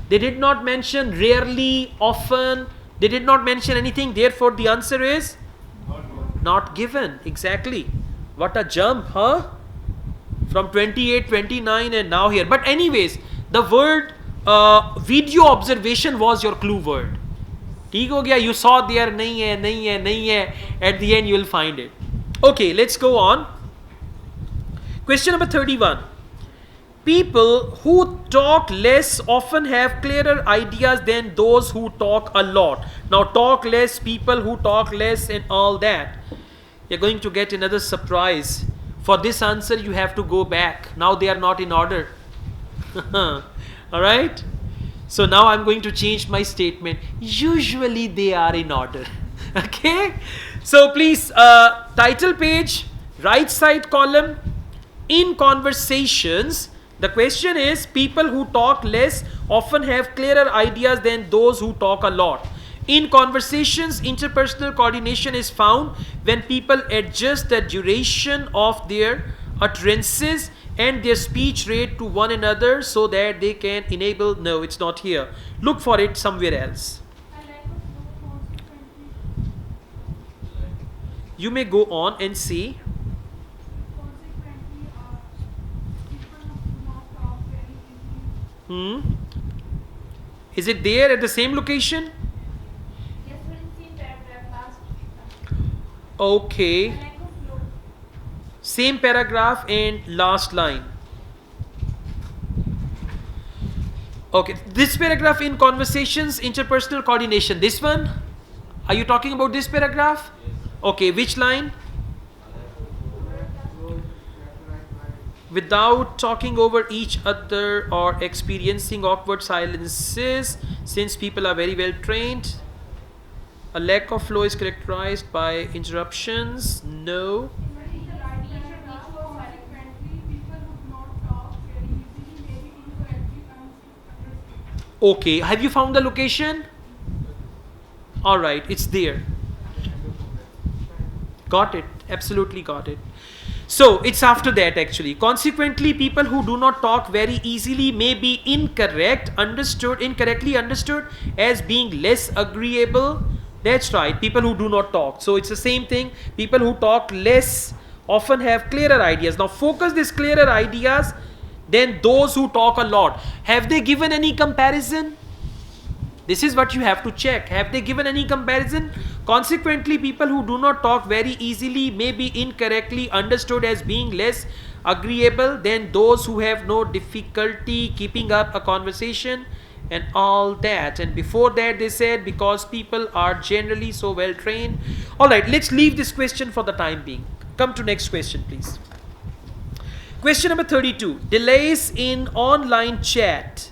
They did not mention rarely, often. They did not mention anything. Therefore, the answer is not given. Exactly. What a jump, huh? From 28, 29 and now here. But anyways, the word video observation was your clue word. ठीक हो गया, you saw there नहीं है. At the end you will find it. Okay, let's go on. Question number 31. People who talk less often have clearer ideas than those who talk a lot. Now talk less, people who talk less and all that. You're going to get another surprise. For this answer you have to go back. Now they are not in order. Alright? So now I'm going to change my statement. Usually they are in order. Okay? So please, title page, right side column, in conversations. The question is, people who talk less often have clearer ideas than those who talk a lot. In conversations, interpersonal coordination is found when people adjust the duration of their utterances and their speech rate to one another so that they can enable. No, it's not here. Look for it somewhere else. You may go on and see. Is it there at the same location? Yes, we'll see paragraph last. Okay. Same paragraph and last line. Okay, this paragraph in conversations, interpersonal coordination. This one? Are you talking about this paragraph? Okay, which line? Without talking over each other or experiencing awkward silences, since people are very well trained. A lack of flow is characterized by interruptions. No. Okay, have you found the location? All right, it's there. Got it. Absolutely got it. So it's after that actually. Consequently, people who do not talk very easily may be incorrectly understood as being less agreeable. That's right, people who do not talk. So it's the same thing. People who talk less often have clearer ideas. Now focus these clearer ideas than those who talk a lot. Have they given any comparison? This is what you have to check. Have they given any comparison? Consequently, people who do not talk very easily may be incorrectly understood as being less agreeable than those who have no difficulty keeping up a conversation and all that. And before that they said because people are generally so well trained. All right, let's leave this question for the time being. Come to next question, please. Question number 32. Delays in online chat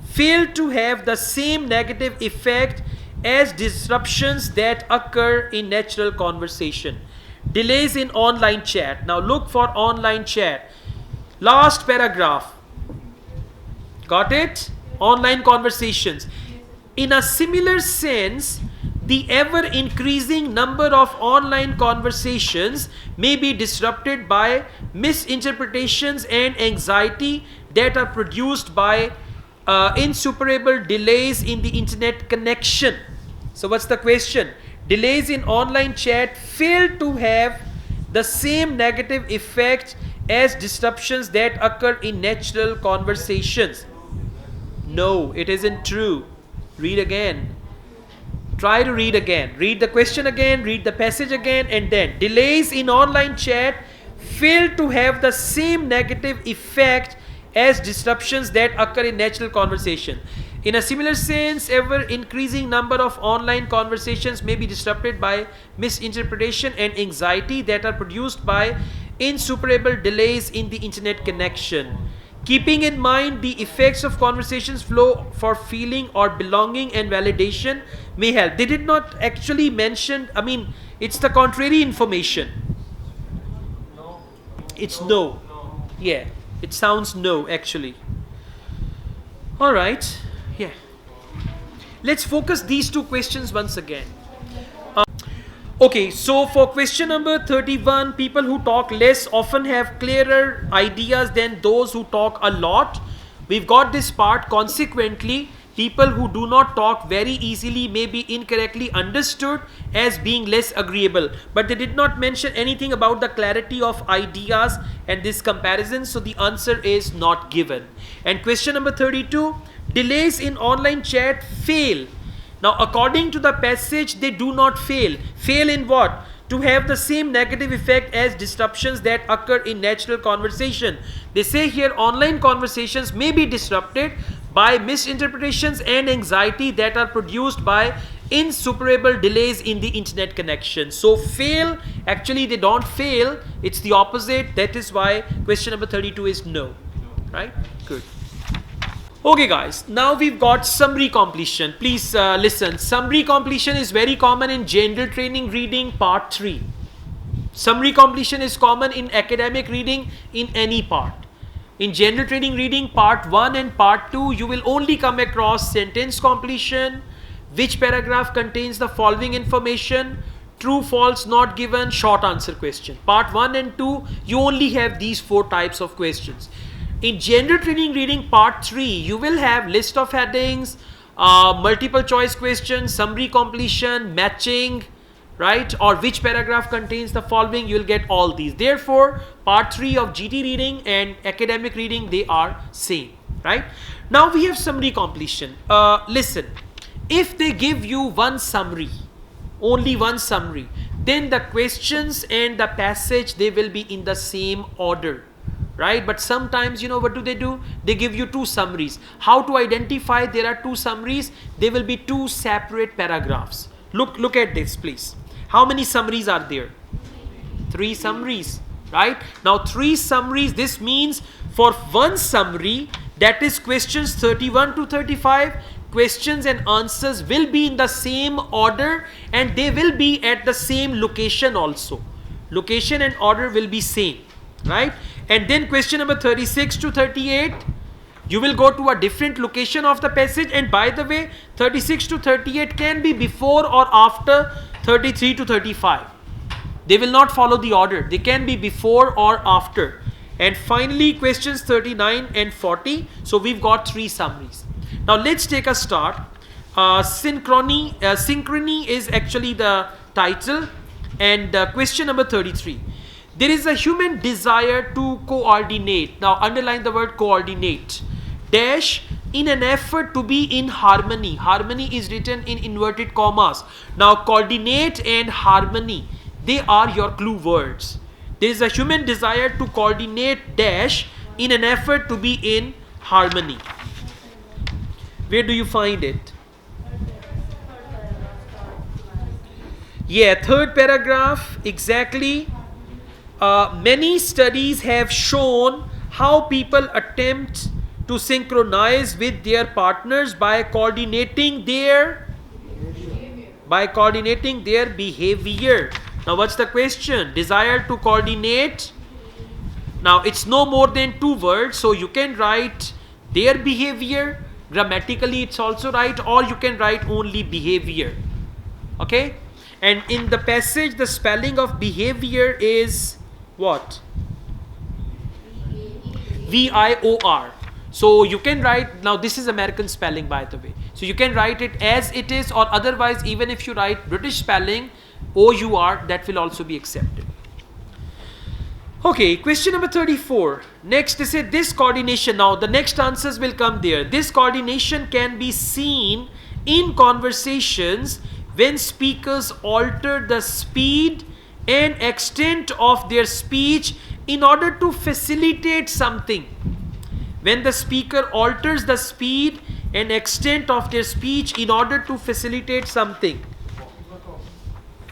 fail to have the same negative effect as disruptions that occur in natural conversation. Delays in online chat. Now look for online chat. Last paragraph. Got it? Online conversations. In a similar sense, the ever increasing number of online conversations may be disrupted by misinterpretations and anxiety that are produced by insuperable delays in the internet connection. So what's the question? Delays in online chat fail to have the same negative effect as disruptions that occur in natural conversations. No, it isn't true. Read again. Try to read again. Read the question again, read the passage again, and then delays in online chat fail to have the same negative effect as disruptions that occur in natural conversation. In a similar sense, ever increasing number of online conversations may be disrupted by misinterpretation and anxiety that are produced by insuperable delays in the internet connection. Keeping in mind the effects of conversations flow for feeling or belonging and validation may help. They did not actually mention, it's the contrary information. No. It's no. Yeah, it sounds no actually. All right, yeah. Let's focus these two questions once again. Okay, so for question number 31, people who talk less often have clearer ideas than those who talk a lot. We've got this part. Consequently, people who do not talk very easily may be incorrectly understood as being less agreeable. But they did not mention anything about the clarity of ideas and this comparison, so the answer is not given. And question number 32, delays in online chat fail. Now, according to the passage, they do not fail. Fail in what? To have the same negative effect as disruptions that occur in natural conversation. They say here online conversations may be disrupted by misinterpretations and anxiety that are produced by insuperable delays in the internet connection. So fail, actually they don't fail. It's the opposite. That is why question number 32 is no. Right? Good. Okay guys, now we've got summary completion. Please listen. Summary completion is very common in general training reading part 3. Summary completion is common in academic reading in any part. In general training reading part 1 and part 2, you will only come across sentence completion, which paragraph contains the following information, true, false, not given, short answer question. Part 1 and 2, you only have these 4 types of questions. In general training reading part 3, you will have list of headings, multiple choice questions, summary completion, matching, right? Or which paragraph contains the following, you will get all these. Therefore, part 3 of GT reading and academic reading, they are same, right? Now we have summary completion. Listen, if they give you one summary, only one summary, then the questions and the passage, they will be in the same order. Right? But sometimes, what do? They give you 2 summaries. How to identify there are 2 summaries? They will be 2 separate paragraphs. Look at this, please. How many summaries are there? 3 summaries, right? Now 3 summaries, this means for one summary, that is questions 31 to 35, questions and answers will be in the same order and they will be at the same location also. Location and order will be same, right? And then question number 36 to 38, you will go to a different location of the passage, and by the way, 36 to 38 can be before or after 33 to 35. They will not follow the order. They can be before or after. And finally, questions 39 and 40. So we've got 3 summaries. Now let's take a start. Synchrony is actually the title. And question number 33. There is a human desire to coordinate. Now underline the word coordinate. Dash in an effort to be in harmony. Harmony is written in inverted commas. Now coordinate and harmony, they are your clue words. There is a human desire to coordinate dash in an effort to be in harmony. Where do you find it? Yeah, 3rd paragraph, exactly. Many studies have shown how people attempt to synchronize with their partners by coordinating their behavior. Now what's the question? Desire to coordinate. Now it's no more than 2 words, so you can write their behavior. Grammatically it's also right, or you can write only behavior. Okay? And in the passage, the spelling of behavior is what? VIOR. So you can write, now this is American spelling by the way. So you can write it as it is, or otherwise even if you write British spelling, OUR, that will also be accepted. Okay, question number 34. Next they say this coordination, now the next answers will come there. This coordination can be seen in conversations when speakers alter the speed and extent of their speech in order to facilitate something. When the speaker alters the speed and extent of their speech in order to facilitate something.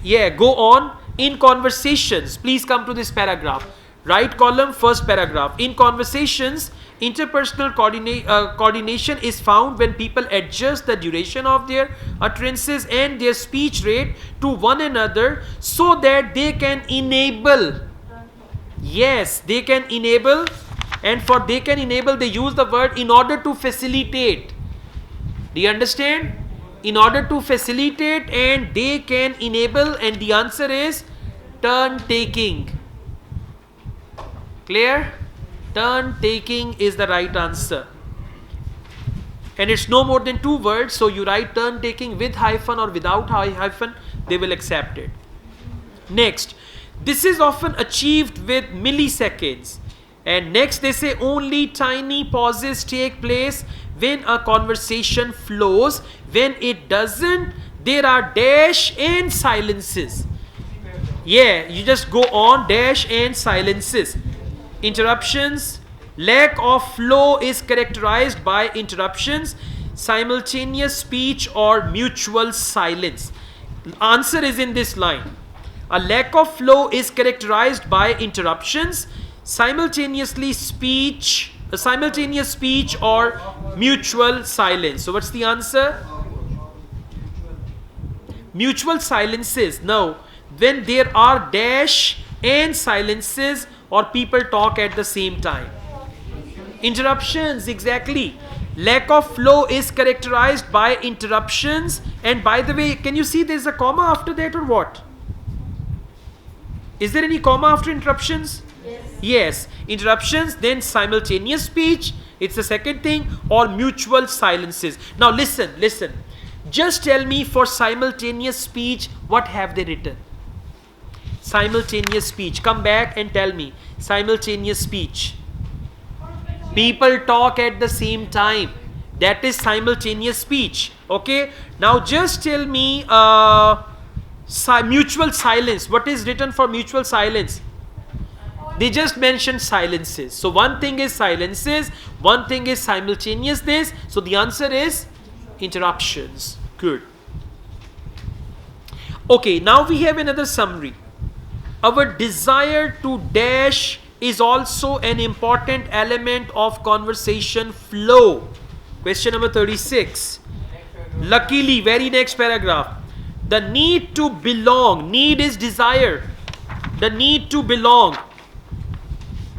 Yeah, go on. In conversations, please come to this paragraph. Right column, first paragraph. In conversations, interpersonal coordination is found when people adjust the duration of their utterances and their speech rate to one another so that they can enable. Yes, they can enable. And for they can enable, they use the word in order to facilitate. Do you understand? In order to facilitate, and they can enable, and the answer is turn taking. Clear? Turn taking is the right answer. And it's no more than 2 words, so you write turn taking with hyphen or without hyphen, they will accept it. Next, this is often achieved with milliseconds. And next they say only tiny pauses take place when a conversation flows. When it doesn't, there are dash and silences. Yeah, you just go on, dash and silences. Interruptions. Lack of flow is characterized by interruptions, simultaneous speech or mutual silence. Answer is in this line. A lack of flow is characterized by interruptions, simultaneous speech or mutual silence. So what's the answer? Mutual silences. Now, when there are dash and silences or people talk at the same time. Interruptions, exactly. Lack of flow is characterized by interruptions. And by the way, can you see there's a comma after that or what? Is there any comma after interruptions? Yes, interruptions, then simultaneous speech, it's the second thing, or mutual silences. Now listen. Just tell me for simultaneous speech, what have they written? Simultaneous speech. Come back and tell me. Simultaneous speech. People talk at the same time. That is simultaneous speech. Okay. Now just tell me mutual silence. What is written for mutual silence? They just mentioned silences. So one thing is silences, one thing is simultaneousness. So the answer is interruptions. Good. Okay, now we have another summary. Our desire to dash is also an important element of conversation flow. Question number 36. Luckily, very next paragraph. The need to belong. Need is desire. The need to belong.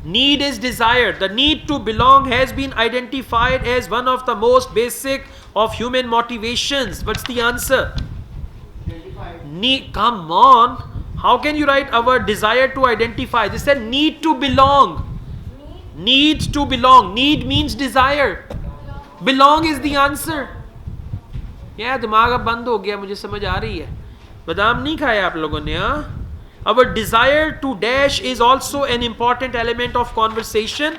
Need is desire. The need to belong has been identified as one of the most basic of human motivations. What's the answer? Need. Come on. How can you write our desire to identify? They said need to belong. Need to belong. Need means desire. Belong is the answer. Yeah, दिमाग अब बंद हो गया, मुझे समझ आ रही है. बादाम नहीं खाया आप लोगों ने, हाँ? Our desire to dash is also an important element of conversation.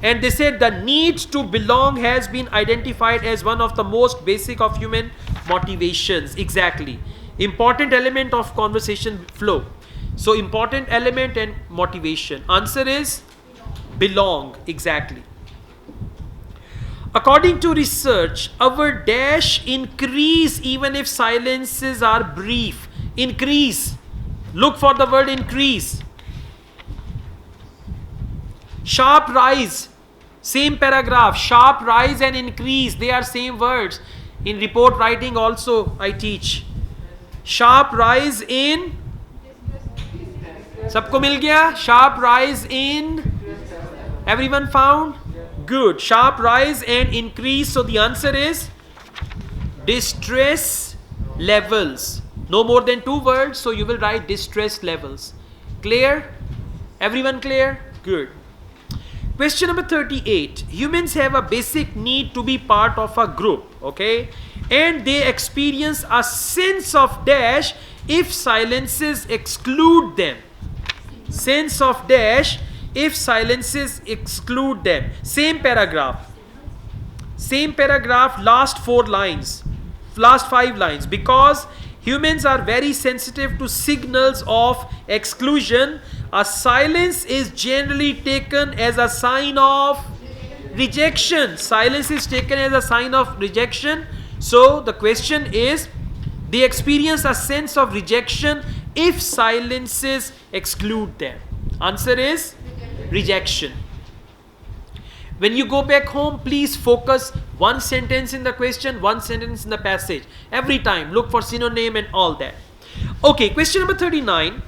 And they said the need to belong has been identified as one of the most basic of human motivations. Exactly. Important element of conversation flow. So important element and motivation. Answer is belong. Exactly. According to research, our dash increase even if silences are brief. Increase. Look for the word increase. Sharp rise. Same paragraph. Sharp rise and increase. They are same words. In report writing also I teach. Sharp rise in. सबको मिल गया? Sharp rise in. Everyone found? Good. Sharp rise and increase. So the answer is distress levels. No more than 2 words. So you will write distress levels. Clear? Everyone clear? Good. Question number 38. Humans have a basic need to be part of a group. Okay? And they experience a sense of dash if silences exclude them. Sense of dash if silences exclude them. Same paragraph. Same paragraph, last 4 lines. Last 5 lines. Because humans are very sensitive to signals of exclusion, a silence is generally taken as a sign of rejection. Silence is taken as a sign of rejection. So the question is, they experience a sense of rejection if silences exclude them. Answer is rejection. When you go back home, please focus 1 sentence in the question, 1 sentence in the passage. Every time, look for synonym and all that. Okay, question number 39.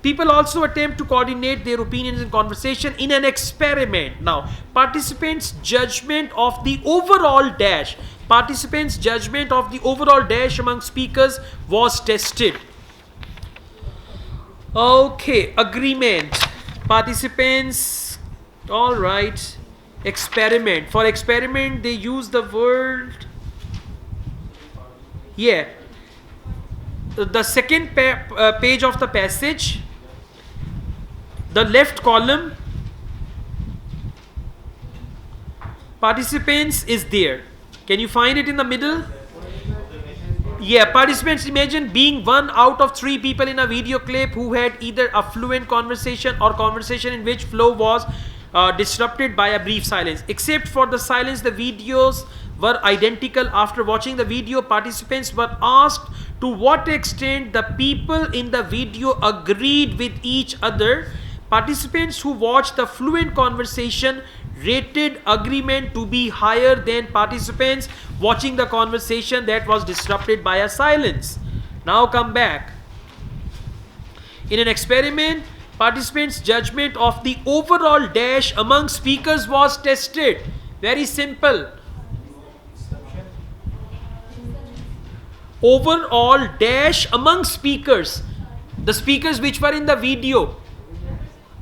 People also attempt to coordinate their opinions in conversation in an experiment. Now, participants' judgment of the overall dash. Participants' judgment of the overall dash among speakers was tested. Okay, agreement. Participants, all right. Experiment. For experiment, they use the word. Yeah. The second page of the passage. The left column. Participants is there. Can you find it in the middle? Yeah, participants, imagine being 1 out of 3 people in a video clip who had either a fluent conversation or conversation in which flow was disrupted by a brief silence. Except for the silence, the videos were identical. After watching the video, participants were asked to what extent the people in the video agreed with each other. Participants who watched the fluent conversation rated agreement to be higher than participants watching the conversation that was disrupted by a silence. Now come back. In an experiment, participants' judgment of the overall dash among speakers was tested. Very simple. Overall dash among speakers. The speakers which were in the video.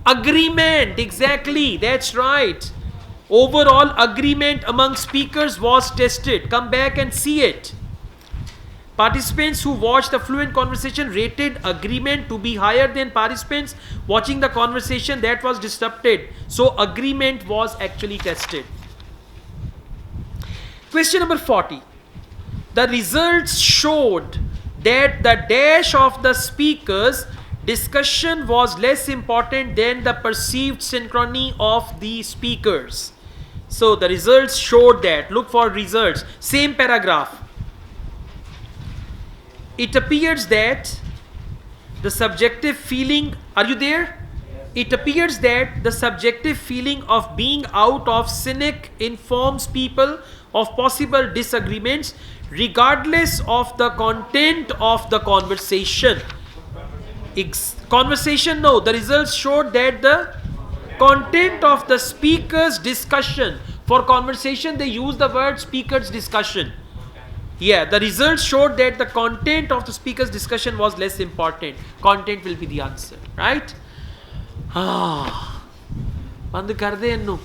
Agreement. Exactly. That's right. Overall agreement among speakers was tested. Come back and see it. Participants who watched the fluent conversation rated agreement to be higher than participants watching the conversation that was disrupted. So agreement was actually tested. Question number 40. The results showed that the dash of the speakers' discussion was less important than the perceived synchrony of the speakers. So the results showed that. Look for results. Same paragraph. it appears that the subjective feeling, are you there? It appears that the subjective feeling of being out of sync informs people of possible disagreements regardless of the content of the conversation. Conversation, no. The results showed that the content of the speaker's discussion, for conversation they use the word speaker's discussion. Yeah, the results showed that the content of the speaker's discussion was less important. Content will be the answer, right? Ah, ਬੰਦ ਕਰ ਦੇ ਇਹਨੂੰ